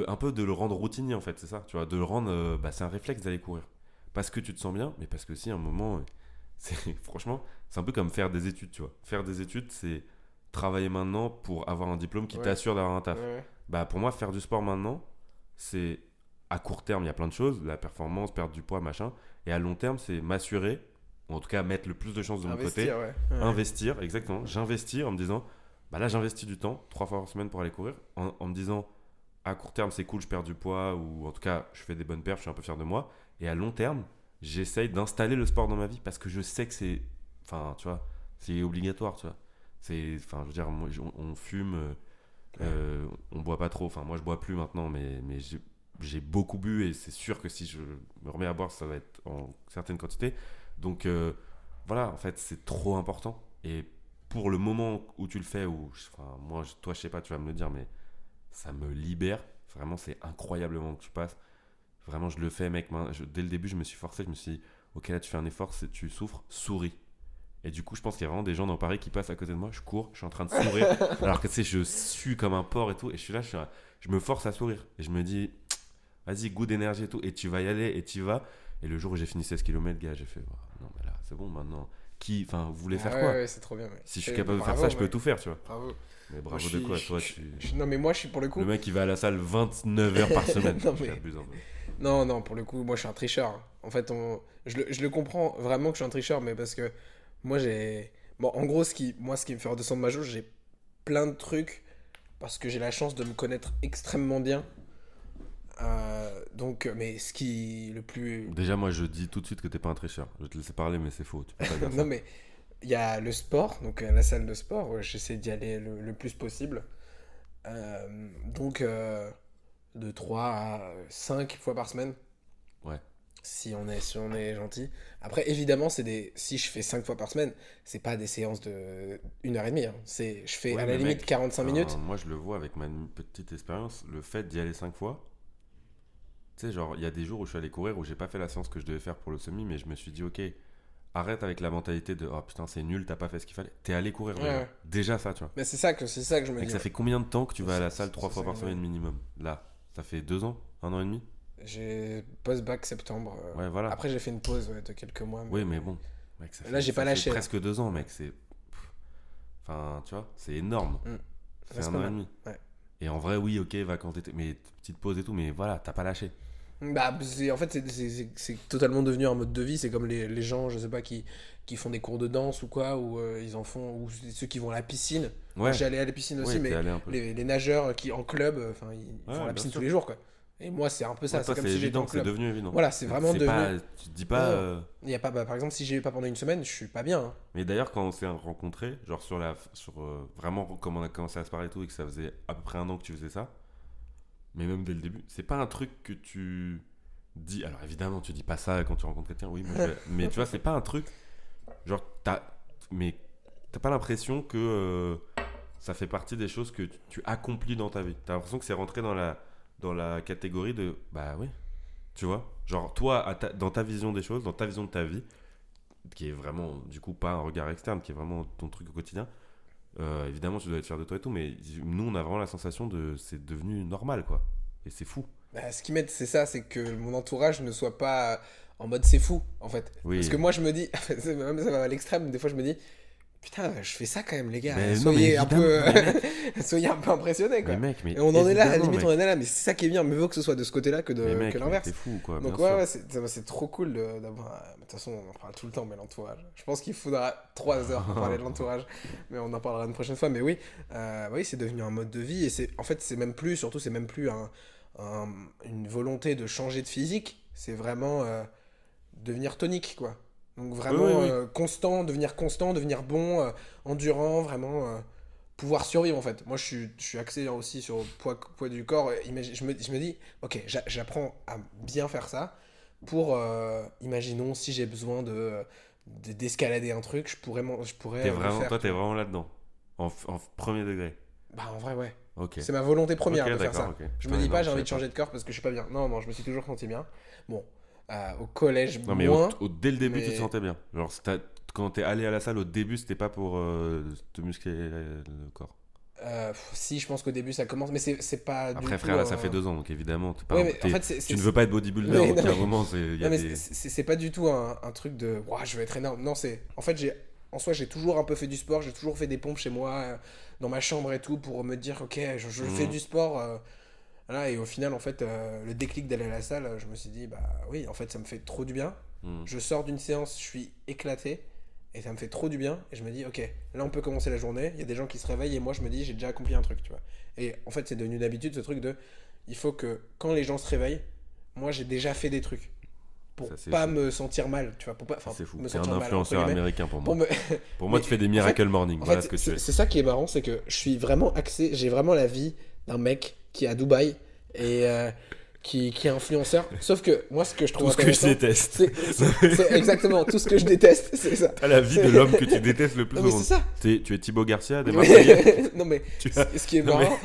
A: un peu de le rendre routinier, en fait, c'est ça, tu vois, de le rendre, bah c'est un réflexe d'aller courir. Parce que tu te sens bien, mais parce que si, à un moment, c'est, franchement, c'est un peu comme faire des études, tu vois. Faire des études, c'est travailler maintenant pour avoir un diplôme qui
B: Ouais.
A: t'assure d'avoir un taf.
B: Ouais.
A: Bah pour moi, faire du sport maintenant, c'est à court terme, il y a plein de choses, la performance, perdre du poids, machin. Et à long terme, c'est m'assurer, ou en tout cas mettre le plus de chances de mon côté,
B: Investir, ouais. Ouais.
A: investir, exactement. J'investis en me disant, bah là, j'investis du temps, 3 fois par semaine pour aller courir, en me disant, à court terme, c'est cool, je perds du poids, ou en tout cas, je fais des bonnes perfs, je suis un peu fier de moi. Et à long terme, j'essaye d'installer le sport dans ma vie parce que je sais que c'est, enfin, tu vois, c'est obligatoire, tu vois. Enfin, je veux dire, moi, on fume. On boit pas trop, enfin moi je bois plus maintenant, mais j'ai beaucoup bu et c'est sûr que si je me remets à boire, ça va être en certaines quantités. Donc voilà, en fait, c'est trop important. Et pour le moment où tu le fais, enfin, moi, toi, je sais pas, tu vas me le dire, mais ça me libère. Vraiment, c'est incroyablement que tu passes. Vraiment, je le fais, mec. Dès le début, je me suis forcé, je me suis dit, ok, là, tu fais un effort, tu souffres, souris. Et du coup, je pense qu'il y a vraiment des gens dans Paris qui passent à côté de moi. Je cours, je suis en train de sourire. Alors que tu sais, je sue comme un porc et tout. Et je suis là, je me force à sourire. Et je me dis, vas-y, goût d'énergie et tout. Et tu vas y aller et tu y vas. Et le jour où j'ai fini 16 km, gars, j'ai fait, oh, non, mais là, c'est bon maintenant. Enfin, vous voulez faire
B: Ah
A: quoi?
B: ouais, c'est trop bien. Mec.
A: Si je suis capable de faire ça, je peux tout faire, tu vois.
B: Bravo.
A: Mais
B: Moi,
A: bravo de quoi, toi,
B: Non, mais moi, je suis pour le coup.
A: Le mec, il va à la salle 29 heures par semaine.
B: Non, mais-
A: J'abuse un peu.
B: Non, pour le coup, moi, je suis un tricheur. En fait, je le comprends vraiment que je suis un tricheur, mais parce que moi, j'ai. Bon, en gros, ce qui me fait redescendre ma jauge, j'ai plein de trucs parce que j'ai la chance de me connaître extrêmement bien. Donc, mais ce qui le plus.
A: Déjà, moi, je dis tout de suite que t'es pas un tricheur. Je vais te laisser parler, mais c'est faux. Tu peux pas dire ça.
B: Non, mais il y a le sport, donc la salle de sport, j'essaie d'y aller le plus possible. Donc, de 3 à 5 fois par semaine.
A: Ouais.
B: Si on est gentil. Après, évidemment, si je fais 5 fois par semaine, c'est pas des séances de 1h30. Hein. Je fais
A: Ouais,
B: à la
A: mais
B: limite
A: mec,
B: 45 minutes.
A: enfin, moi, je le vois avec ma petite expérience. Le fait d'y aller 5 fois, tu sais, genre, il y a des jours où je suis allé courir où j'ai pas fait la séance que je devais faire pour le semi, mais je me suis dit, ok, arrête avec la mentalité de, oh putain, c'est nul, t'as pas fait ce qu'il fallait. T'es allé courir déjà.
B: Ouais.
A: Déjà ça, tu vois.
B: Mais c'est ça que je me
A: Mec,
B: dis.
A: ça fait combien de temps que tu vas à la salle
B: C'est
A: 3 fois
B: ça
A: par
B: que
A: semaine
B: je-
A: minimum? Là, ça fait 2 ans, 1 an et demi?
B: J'ai post-bac septembre.
A: Ouais, voilà.
B: Après, j'ai fait une pause de quelques mois.
A: Oui, mais bon, mec,
B: Là, j'ai pas lâché,
A: fait presque 2 ans, mec. Enfin, tu vois, c'est énorme.
B: Mm.
A: Ça
B: Ouais,
A: fait
B: c'est
A: 1
B: pas
A: an et
B: mal.
A: demi.
B: Ouais.
A: Et en vrai, oui, ok, vacances d'été, mais petite pause et tout, mais voilà, t'as pas lâché.
B: Bah, en fait, c'est totalement devenu un mode de vie. C'est comme les gens, je sais pas, qui font des cours de danse ou quoi, ou ils en font, ou ceux qui vont à la piscine. Moi,
A: Ouais,
B: j'allais à la piscine aussi,
A: ouais,
B: mais
A: t'es allé un peu.
B: les nageurs qui en club, enfin, ils
A: Ouais,
B: font la
A: bien
B: piscine
A: sûr.
B: tous les jours, quoi. Et moi, c'est un peu ça.
A: Ouais, toi,
B: C'est comme
A: c'est
B: si j'étais en
A: évident, c'est
B: club.
A: devenu évident.
B: Voilà, c'est vraiment devenu.
A: Tu te dis pas.
B: Non. Il y a pas, bah, par exemple, si j'y vais pas pendant une semaine, je suis pas bien. Hein.
A: Mais d'ailleurs, quand on s'est rencontrés, genre vraiment comme on a commencé à se parler et tout, et que ça faisait à peu près 1 an que tu faisais ça, mais même dès le début, c'est pas un truc que tu dis. Alors évidemment, tu dis pas ça quand tu rencontres quelqu'un, oui, mais tu vois, c'est pas un truc. Genre, mais t'as pas l'impression que ça fait partie des choses que tu accomplis dans ta vie. T'as l'impression que c'est rentré dans la catégorie de. Bah oui, tu vois. Genre, toi, dans ta vision des choses, dans ta vision de ta vie, qui est vraiment, du coup, pas un regard externe, qui est vraiment ton truc au quotidien, évidemment, tu dois être fier de toi et tout, mais nous, on a vraiment la sensation de. C'est devenu normal, quoi. Et c'est fou.
B: Bah, ce qui m'aide, c'est ça, c'est que mon entourage ne soit pas en mode c'est fou, en fait.
A: Oui.
B: Parce que moi, je me dis, ça va à l'extrême, des fois, je me dis, putain, je fais ça quand même, les gars.
A: Mais non, mais
B: Soyez un peu,
A: évidemment,
B: soyez un peu impressionnés, quoi.
A: mais mec, mais
B: Et on en est là, à la
A: évidemment,
B: limite,
A: mec.
B: on en est là, mais c'est ça qui est bien. Mieux vaut que ce soit de ce côté-là que,
A: Mais mec,
B: que
A: mais
B: l'inverse.
A: t'es fou, quoi,
B: Donc
A: bien sûr.
B: ouais, c'est trop cool d'avoir... De toute façon, on en parle tout le temps, mais l'entourage. Je pense qu'il faudra 3 heures pour parler de l'entourage, mais on en parlera une prochaine fois. Mais oui, oui, c'est devenu un mode de vie, et en fait, c'est même plus, surtout, c'est même plus une volonté de changer de physique, c'est vraiment devenir tonique, quoi. Donc
A: Oui,
B: vraiment
A: oui, oui.
B: constant, devenir bon, endurant, vraiment pouvoir survivre en fait. Moi je suis axé aussi sur le poids du corps. Je me dis, ok, j'apprends à bien faire ça pour, imaginons, si j'ai besoin d'escalader un truc, je pourrais le faire.
A: Toi,
B: Tu
A: t'es
B: vois.
A: vraiment là-dedans. En premier degré.
B: Bah en vrai, ouais.
A: Ok.
B: C'est ma volonté première
A: Ok,
B: de faire
A: d'accord,
B: ça.
A: ok.
B: Je
A: Putain,
B: me dis
A: non,
B: pas
A: je
B: j'ai envie
A: savais
B: de
A: pas.
B: changer de corps parce que je suis pas bien. Non, non, je me suis toujours senti bien. Bon, au collège,
A: Non, mais
B: moins.
A: dès le début, tu te
B: mais-
A: sentais bien. Genre, quand t'es allé à la salle au début, c'était pas pour te muscler le corps.
B: Si, je pense qu'au début ça commence, mais c'est pas du
A: Après,
B: tout.
A: frère, là, ça fait 2 ans, donc évidemment,
B: Ouais, mais en fait,
A: tu ne veux pas être bodybuilder,
B: mais
A: donc il y a
B: non,
A: un moment, il y
B: non,
A: a
B: mais
A: des...
B: c'est pas du tout un truc de ouah, je vais être énorme. Non, c'est. En fait, en soi, j'ai toujours un peu fait du sport, j'ai toujours fait des pompes chez moi, dans ma chambre et tout, pour me dire, ok, je fais
A: Mhm.
B: du sport. Voilà, et au final, en fait, le déclic d'aller à la salle, je me suis dit, bah oui, en fait, ça me fait trop du bien.
A: Mhm.
B: Je sors d'une séance, je suis éclaté. Et ça me fait trop du bien. Et je me dis, ok, là on peut commencer la journée. Il y a des gens qui se réveillent et moi je me dis, j'ai déjà accompli un truc, tu vois. Et en fait, c'est devenu une habitude ce truc de, il faut que quand les gens se réveillent, moi j'ai déjà fait des trucs. Pour
A: Ça, c'est
B: pas
A: fou.
B: me sentir mal, tu vois. Pour pas,
A: Ça,
B: enfin,
A: c'est fou.
B: me
A: T'es un
B: sentir mal, entre
A: influenceur
B: guillemets.
A: américain pour
B: Pour
A: moi.
B: me...
A: Pour moi,
B: Mais
A: tu fais des
B: en
A: Miracle Morning,
B: En
A: voilà
B: fait,
A: ce que tu es.
B: c'est ça qui est marrant, c'est que je suis vraiment axé, j'ai vraiment la vie d'un mec qui est à Dubaï et qui est influenceur. Sauf que moi, ce que je trouve
A: Tout ce que je
B: intéressant,
A: déteste.
B: c'est exactement tout ce que je déteste, c'est ça.
A: T'as la vie de l'homme que tu détestes le plus
B: Non mais
A: au
B: c'est
A: monde.
B: ça.
A: Tu es Thibaut Garcia des Marseillais.
B: Non mais
A: Tu as-
B: ce qui est
A: Non, mais-
B: marrant,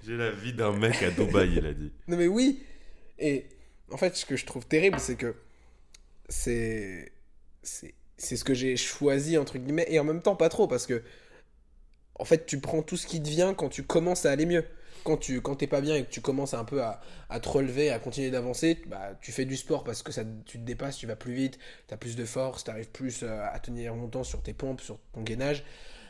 A: J'ai la vie d'un mec à Dubaï, il a dit.
B: non mais oui. Et en fait, ce que je trouve terrible, c'est que c'est c'est ce que j'ai choisi entre guillemets et en même temps pas trop parce que en fait, tu prends tout ce qui te vient quand tu commences à aller mieux. Quand t'es pas bien et que tu commences un peu à te relever, à continuer d'avancer, bah, tu fais du sport parce que tu te dépasses, tu vas plus vite, t'as plus de force, t'arrives plus à tenir longtemps sur tes pompes, sur ton gainage.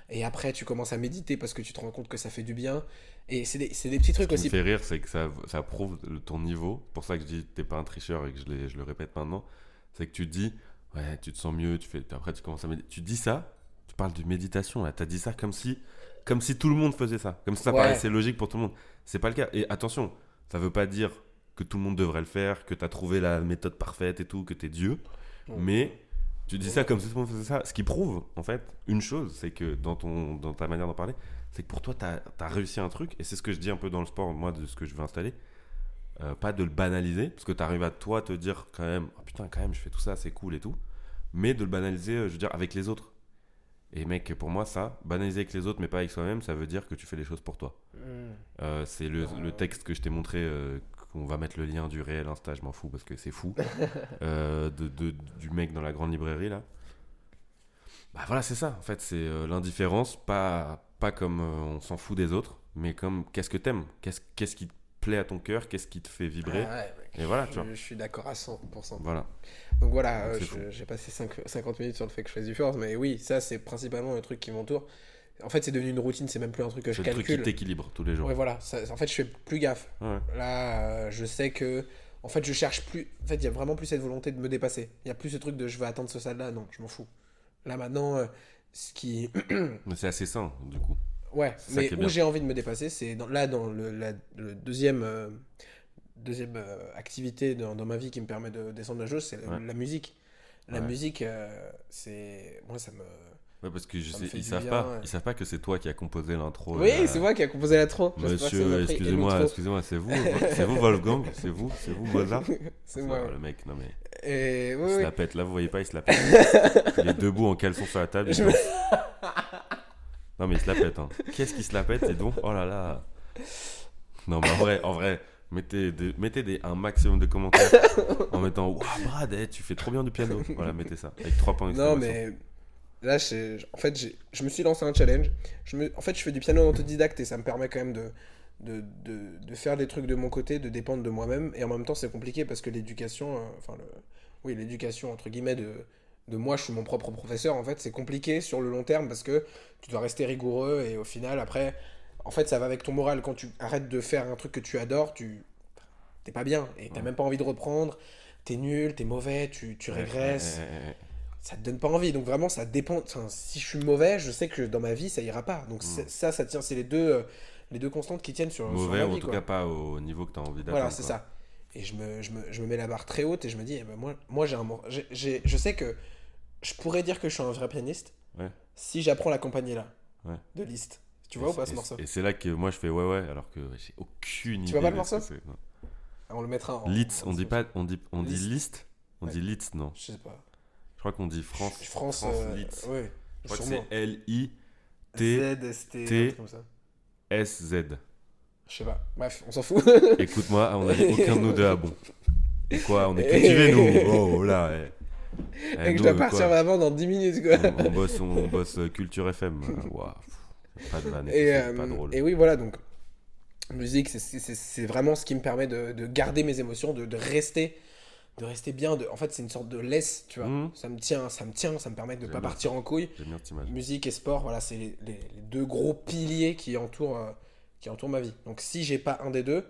B: Et après, tu commences à méditer parce que tu te rends compte que ça fait du bien. Et c'est des petits
A: Ce
B: trucs
A: qui me
B: aussi.
A: fait rire, c'est que ça prouve ton niveau. C'est pour ça que je dis t'es pas un tricheur et que je le répète maintenant. C'est que tu dis, ouais, tu te sens mieux, après tu commences à méditer. Tu dis ça, tu parles de méditation, là. T'as dit ça comme si tout le monde faisait ça. Comme si ça
B: Ouais.
A: paraissait logique pour tout le monde. C'est pas le cas. Et attention, ça veut pas dire que tout le monde devrait le faire, que t'as trouvé la méthode parfaite et tout, que t'es Dieu.
B: Ouais.
A: Mais tu dis ça comme si tout le monde faisait ça. Ce qui prouve, en fait, une chose, c'est que dans ta manière d'en parler, c'est que pour toi, t'as réussi un truc. Et c'est ce que je dis un peu dans le sport, moi, de ce que je veux installer. Pas de le banaliser, parce que t'arrives à toi te dire quand même, oh putain, quand même, je fais tout ça, c'est cool et tout. Mais de le banaliser, je veux dire, avec les autres. Et mec, pour moi, ça, banaliser avec les autres, mais pas avec soi-même, ça veut dire que tu fais les choses pour toi. C'est le texte que je t'ai montré, qu'on va mettre le lien du réel Insta, je m'en fous parce que c'est fou, du mec dans la grande librairie là. Bah voilà, c'est ça, en fait, c'est l'indifférence, pas comme on s'en fout des autres, mais comme qu'est-ce que t'aimes, qu'est-ce qui te plaît à ton cœur, qu'est-ce qui te fait vibrer,
B: Ah ouais, mec,
A: et voilà, tu vois.
B: je suis d'accord à 100%.
A: Voilà.
B: Donc voilà,
A: Donc c'est fou.
B: j'ai passé 50 minutes sur le fait que je fasse du force, mais oui, ça c'est principalement le truc qui m'entoure. En fait, c'est devenu une routine, c'est même plus un truc que je
A: C'est le truc qui
B: calcule.
A: t'équilibre tous les jours.
B: Ouais, voilà, en fait, je fais plus gaffe.
A: Ouais.
B: Là, je sais que. En fait, je cherche plus. En fait, il y a vraiment plus cette volonté de me dépasser. Il y a plus ce truc de je vais atteindre ce stade-là. Non, je m'en fous. Là, maintenant, ce qui.
A: Mais c'est assez sain, du coup.
B: Ouais,
A: C'est ça
B: mais
A: qui est
B: où
A: bien.
B: j'ai envie de me dépasser, c'est dans le deuxième. Deuxième activité dans ma vie qui me permet de descendre la jauge, c'est
A: Ouais.
B: la musique. La
A: Ouais.
B: musique, c'est. Moi, ça me.
A: Ouais, parce que
B: Ça me fait
A: ils
B: du
A: savent
B: bien,
A: pas,
B: ouais.
A: ils savent pas que c'est toi qui as composé l'intro.
B: Oui,
A: là.
B: c'est moi qui a composé la tronc.
A: Monsieur, excusez-moi, c'est vous Wolfgang, c'est vous Mozart.
B: C'est
A: Ça
B: moi.
A: va,
B: Ouais.
A: le mec, non mais
B: Et
A: il
B: oui,
A: se
B: oui.
A: la pète, là vous voyez pas, il se la pète. Il est debout en caleçon sur la table.
B: Je
A: il danse. Non mais il se la pète, hein. Qu'est-ce qu'il se la pète, et donc, oh là là. Non mais en vrai, mettez un maximum de commentaires en mettant, waouh Brad, tu fais trop bien du piano. Voilà, mettez ça, avec 3 points
B: Non,
A: d'exclamation.
B: mais là, en fait, je me suis lancé un challenge. En fait, je fais du piano autodidacte et ça me permet quand même de faire des trucs de mon côté, de dépendre de moi-même. Et en même temps, c'est compliqué parce que l'éducation, oui, l'éducation, entre guillemets, de moi, je suis mon propre professeur, en fait, c'est compliqué sur le long terme parce que tu dois rester rigoureux et au final, après, en fait, ça va avec ton moral. Quand tu arrêtes de faire un truc que tu adores, t'es pas bien et t'as
A: Ouais.
B: même pas envie de reprendre. T'es nul, t'es mauvais, tu
A: Ouais, ouais,
B: régresses.
A: ouais.
B: Ça te donne pas envie. Donc vraiment, ça dépend. Enfin, si je suis mauvais, je sais que dans ma vie, ça ira pas. Donc
A: Hmm.
B: ça tient. C'est les deux constantes qui tiennent sur
A: Mauvais,
B: ma
A: ou en
B: vie,
A: tout
B: quoi.
A: cas pas au niveau que tu as envie
B: Voilà,
A: d'atteindre,
B: c'est
A: quoi.
B: ça. Et je me mets la barre très haute et je me dis, eh ben moi je sais que je pourrais dire que je suis un vrai pianiste
A: Ouais,
B: si j'apprends l'accompagner là,
A: ouais.
B: de Liszt. Tu vois ou pas ce morceau?
A: Et c'est là que moi je fais ouais, ouais, alors que j'ai aucune
B: Tu vois
A: idée
B: pas le
A: de ce que
B: morceau?
A: c'est. Non.
B: Ah, on le mettra
A: Litz,
B: en
A: on dit
B: description.
A: pas, on dit
B: Liszt.
A: list, on
B: Ouais,
A: dit Litz, non.
B: je sais pas.
A: Je crois qu'on dit France,
B: France,
A: France Litz.
B: ouais,
A: Je crois que
B: sûrement.
A: c'est L-I-T-S-Z.
B: ZST, un truc comme ça. Je sais pas. Bref, on s'en fout.
A: Écoute-moi, à mon avis, aucun de nous deux a bon. Et quoi, on est cultivés, nous. Oh là,
B: Et que je
A: nous,
B: dois partir
A: quoi,
B: avant dans 10 minutes, quoi.
A: on bosse Culture FM. Waouh, pas de vanne et
B: Et,
A: tout, c'est pas drôle.
B: et oui, voilà, donc, musique, c'est vraiment ce qui me permet de garder mes émotions, de rester bien. En fait, c'est une sorte de laisse, tu vois.
A: Mhm.
B: Ça me tient, ça me permet de ne
A: J'aime
B: pas
A: bien
B: partir
A: ça.
B: en couille.
A: J'aime bien cette image.
B: Musique et sport, voilà, c'est les deux gros piliers qui entourent ma vie. Donc, si j'ai pas un des deux,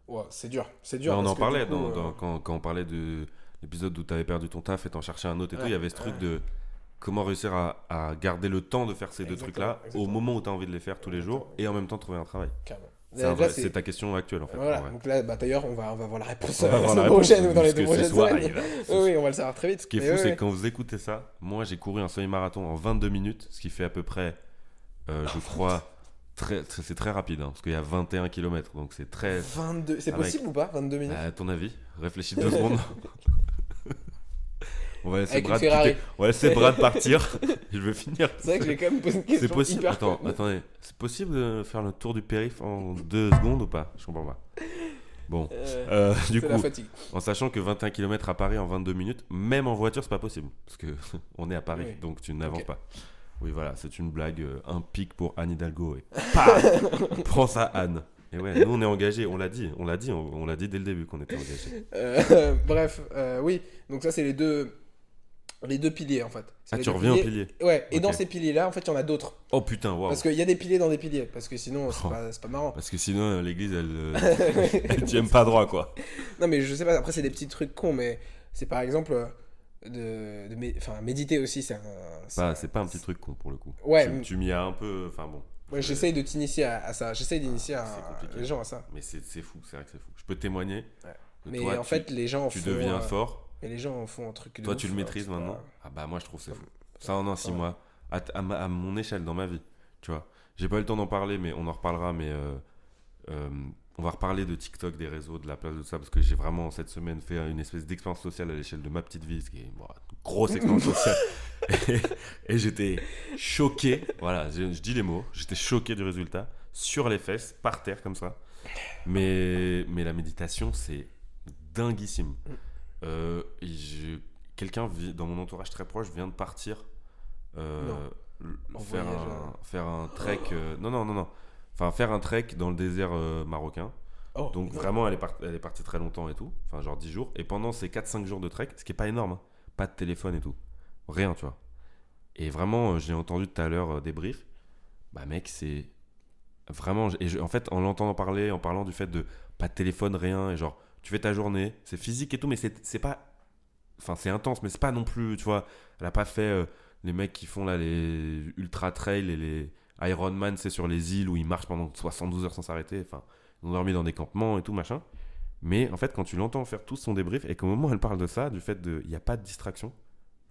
B: ouais, c'est dur. C'est
A: Mais
B: dur
A: on
B: parce
A: en
B: que du
A: parlait
B: coup,
A: quand on parlait de l'épisode où tu avais perdu ton taf et t'en cherchais un autre et tout. Il y avait ce truc
B: ouais,
A: de comment réussir à garder le temps de faire ces deux
B: exactement,
A: trucs-là au
B: exactement.
A: moment où tu as envie de les faire tous les jours
B: Exactement.
A: et en même temps trouver un travail.
B: Carrément. Là,
A: C'est ta question actuelle en fait.
B: voilà,
A: En vrai.
B: donc là, bah, d'ailleurs, on va voir la réponse
A: On va
B: la
A: voir la
B: semaine
A: réponse,
B: prochaine ou dans les
A: puisque
B: deux
A: ce
B: prochaines
A: soir
B: semaines.
A: arrive.
B: Oui, oui, on va le savoir très vite.
A: Ce qui est
B: Mais
A: fou,
B: ouais,
A: c'est
B: ouais.
A: que quand vous écoutez ça, moi j'ai couru un semi-marathon en 22 minutes, ce qui fait à peu près, je crois, c'est très rapide, hein, parce qu'il y a 21 km, donc c'est très...
B: 22, c'est
A: Ah, mec.
B: possible ou pas 22 minutes?
A: À ton avis, réfléchis 2 secondes. On va laisser
B: Avec une
A: Brad
B: Ferrari.
A: quitter. On va laisser Brad partir. Je vais finir.
B: C'est vrai que j'ai quand même posé une question
A: C'est possible.
B: hyper
A: Attends,
B: conne.
A: attendez. C'est possible de faire le tour du périph' en 2 secondes ou pas? Je comprends pas. Bon, du
B: C'est la
A: coup,
B: fatigue.
A: en sachant que 21 km à Paris en 22 minutes, même en voiture, c'est pas possible. Parce que on est à Paris,
B: Oui.
A: donc tu n'avances
B: Ok.
A: pas. Oui, voilà, c'est une blague, un pic pour Anne Hidalgo. Et paf, prends ça, Anne. Et ouais, nous on est engagés, on l'a dit dès le début qu'on était engagés.
B: Bref, oui. Donc ça, c'est les deux piliers en fait. C'est
A: Ah,
B: les
A: tu
B: deux
A: reviens au pilier.
B: Ouais. Et
A: Ok.
B: dans ces piliers-là, en fait, il y en a d'autres.
A: Oh putain, waouh.
B: Parce qu'il y a des piliers dans des piliers. Parce que sinon,
A: Oh.
B: c'est pas marrant.
A: Parce que sinon, l'église, elle tienne pas droit, quoi.
B: Non, mais je sais pas. Après, c'est des petits trucs cons, mais c'est par exemple enfin, méditer aussi.
A: C'est pas un petit truc con pour le coup.
B: Ouais.
A: Tu m'y as un peu. Enfin bon.
B: Ouais, j'essaye de t'initier à ça. J'essaye d'initier
A: C'est compliqué.
B: les gens à ça.
A: Mais c'est fou, c'est vrai que c'est fou. Je peux témoigner.
B: Ouais.
A: Que
B: Mais
A: toi,
B: en fait, les gens en
A: tu
B: font.
A: deviens fort.
B: Et les gens en font un truc de
A: Toi,
B: ouf,
A: tu le maîtrises
B: c'est pas-
A: maintenant. Ah bah moi, je trouve que c'est fou. Ça en 6 mois. À mon échelle dans ma vie. Tu vois. J'ai pas eu le temps d'en parler, mais on en reparlera. Mais on va reparler de TikTok, des réseaux, de la place de ça. Parce que j'ai vraiment, cette semaine, fait une espèce d'expérience sociale à l'échelle de ma petite vie. Ce qui est bon, une grosse expérience sociale. Et j'étais choqué. Voilà, je dis les mots. J'étais choqué du résultat. Sur les fesses, par terre, comme ça. Mais la méditation, c'est dinguissime. Quelqu'un dans mon entourage très proche vient de partir
B: En
A: faire,
B: voyage,
A: faire un trek. Non. Enfin, faire un trek dans le désert marocain.
B: Oh,
A: Donc
B: non.
A: vraiment, elle est partie très longtemps et tout. Enfin, genre 10 jours. Et pendant ces 4-5 jours de trek, ce qui est pas énorme, hein, pas de téléphone et tout. Rien, tu vois. Et vraiment, j'ai entendu tout à l'heure des briefs. Bah mec, c'est vraiment... en fait, en l'entendant parler, en parlant du fait de pas de téléphone, rien, et genre, tu fais ta journée, c'est physique et tout, mais c'est pas... Enfin, c'est intense, mais c'est pas non plus, tu vois. Elle a pas fait les mecs qui font là les ultra trail et les Ironman, c'est sur les îles où ils marchent pendant 72 heures sans s'arrêter. Enfin, ils ont dormi dans des campements et tout, machin. Mais en fait, quand tu l'entends faire tout son débrief, et qu'au moment où elle parle de ça, du fait de... Il n'y a pas de distraction.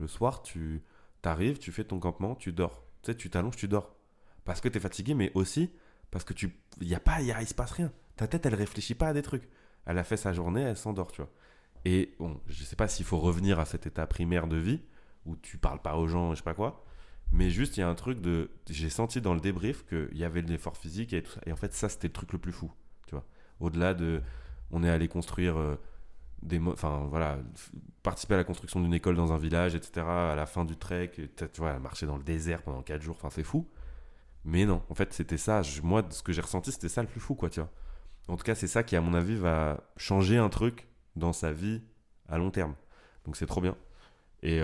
A: Le soir, tu t'arrives, tu fais ton campement, tu dors. Tu sais, tu t'allonges, tu dors. Parce que t'es fatigué, mais aussi parce que il se passe rien. Ta tête, elle réfléchit pas à des trucs. Elle a fait sa journée, elle s'endort, tu vois. Et bon, je sais pas s'il faut revenir à cet état primaire de vie où tu parles pas aux gens, je sais pas quoi. Mais juste, il y a un truc de... J'ai senti dans le débrief qu'il y avait l'effort physique et tout ça. Et en fait, ça, c'était le truc le plus fou, tu vois. Au-delà de... On est allé construire enfin, voilà, participer à la construction d'une école dans un village, etc. À la fin du trek, tu vois, marcher dans le désert pendant 4 jours, enfin, c'est fou. Mais non, en fait, c'était ça. Moi, ce que j'ai ressenti, c'était ça le plus fou, quoi, tu vois. En tout cas, c'est ça qui, à mon avis, va changer un truc dans sa vie à long terme. Donc, c'est trop bien. Et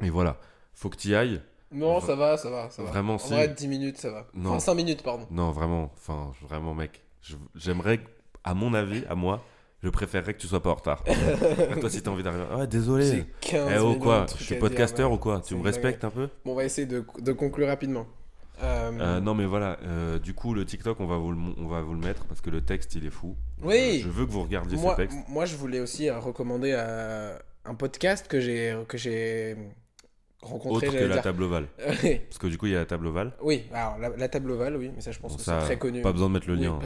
A: Et voilà, faut que tu y ailles.
B: Non,
A: V-
B: ça va, ça va, ça va.
A: Vraiment,
B: En
A: si.
B: vrai, 10 minutes, ça va.
A: Non.
B: Enfin, 5 minutes, pardon.
A: Non, vraiment, mec. J'aimerais, à mon avis, à moi, je préférerais que tu sois pas en retard. Toi, si t'as envie d'arriver. Ah ouais, désolé.
B: J'ai 15
A: Eh oh,
B: millions
A: quoi
B: de trucs
A: Je suis
B: à dire,
A: podcasteur
B: mec.
A: ou quoi Tu
B: C'est
A: me
B: une
A: respectes un peu
B: Bon, on va essayer de conclure rapidement.
A: Non, mais voilà. Du coup, le TikTok, on va vous le mettre parce que le texte, il est fou.
B: Oui.
A: Je veux que vous regardiez
B: Moi,
A: ce texte.
B: moi, je voulais aussi recommander un podcast que j'ai rencontré.
A: Autre que
B: j'allais
A: la
B: dire.
A: table ovale.
B: Oui,
A: Parce que du coup, il y a la table ovale.
B: oui, alors la table ovale, oui, mais ça, je pense
A: Bon,
B: que
A: ça,
B: c'est très connu.
A: pas besoin de mettre le
B: Oui.
A: lien.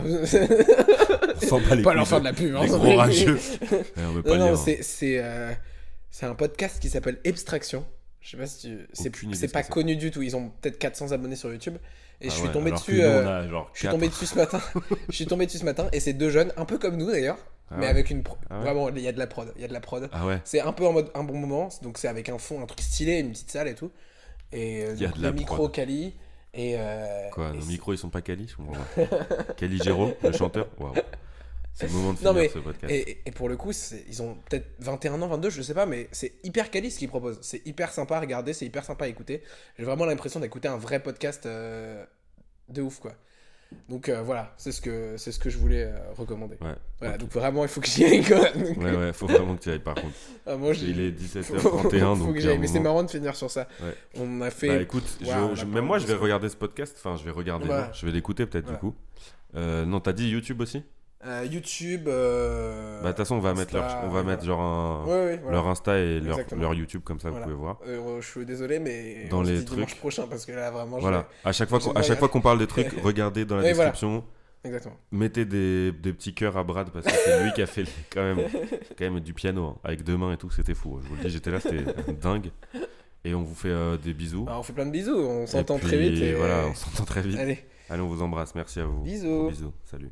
A: On s'en bat les
B: Pas
A: couilles
B: leur faire de la pub.
A: Les
B: hein.
A: gros rageux. On met pas
B: Non,
A: le
B: non,
A: lien.
B: c'est un podcast qui s'appelle Abstraction. Je sais pas si tu...
A: Aucune idée
B: C'est
A: ce
B: pas
A: que c'est.
B: connu du tout. Ils ont peut-être 400 abonnés sur YouTube. Et
A: Ah
B: je suis
A: ouais,
B: tombé
A: alors que
B: dessus.
A: nous, on a genre
B: Je suis
A: 4.
B: tombé dessus ce matin. Je suis tombé dessus ce matin. Et c'est deux jeunes, un peu comme nous d'ailleurs.
A: Ah
B: Mais
A: ouais.
B: avec
A: Ah ouais.
B: Vraiment, il y a de la prod. Il y a de la prod.
A: Ah ouais.
B: C'est un peu en mode un bon moment. Donc c'est avec un fond, un truc stylé, une petite salle et tout. Et
A: Il y a
B: donc,
A: de la
B: le micro
A: prod.
B: quali. Et,
A: Quoi,
B: et
A: nos
B: c'est-
A: micros, ils sont pas quali, je comprends pas. Caligero, le chanteur. Waouh. C'est le moment de
B: Non,
A: finir
B: mais-
A: ce podcast.
B: Et pour le coup, ils ont peut-être 21 ans, 22, je sais pas, mais c'est hyper quali ce qu'ils proposent. C'est hyper sympa à regarder, c'est hyper sympa à écouter. J'ai vraiment l'impression d'écouter un vrai podcast de ouf, quoi. Donc voilà, c'est ce que je voulais recommander.
A: Ouais.
B: Voilà,
A: ok.
B: donc vraiment, il faut que j'y aille, quoi. Donc,
A: Ouais, faut vraiment que tu y ailles par contre.
B: moi,
A: Il est
B: faut
A: 17h31, donc.
B: que
A: il y
B: j'y
A: a
B: aille.
A: un
B: Mais c'est
A: moment-
B: marrant de finir sur ça.
A: Ouais.
B: On a fait.
A: Bah écoute,
B: Waouh, on a
A: même
B: pas
A: moi
B: mal
A: je
B: de
A: vais
B: ça.
A: regarder ce podcast, enfin je vais regarder,
B: Voilà.
A: non, je vais l'écouter peut-être
B: Voilà.
A: du coup. Non, t'as dit YouTube aussi
B: YouTube.
A: Bah de toute façon on va mettre
B: Insta,
A: on va mettre genre
B: Ouais, voilà.
A: leur Insta et
B: Exactement.
A: leur YouTube comme ça
B: Voilà.
A: vous pouvez voir.
B: Je suis désolé, mais
A: Dans
B: on se
A: les
B: dit dimanche
A: trucs.
B: prochain parce que là, vraiment,
A: Voilà. À chaque
B: j'ai pas
A: fois qu'on parle des trucs, regardez dans la
B: Oui, voilà.
A: description.
B: Exactement.
A: Mettez des petits cœurs à Brad parce que c'est lui qui a fait quand même du piano hein, avec deux mains et tout, c'était fou. Je vous le dis, j'étais là, c'était dingue. Et on vous fait des bisous.
B: Alors, on fait plein de bisous, on
A: Et
B: s'entend
A: puis,
B: très vite.
A: Voilà, on s'entend très vite.
B: Allez.
A: Allez, on vous embrasse. Merci à vous.
B: Bisous.
A: Gros bisous. Salut.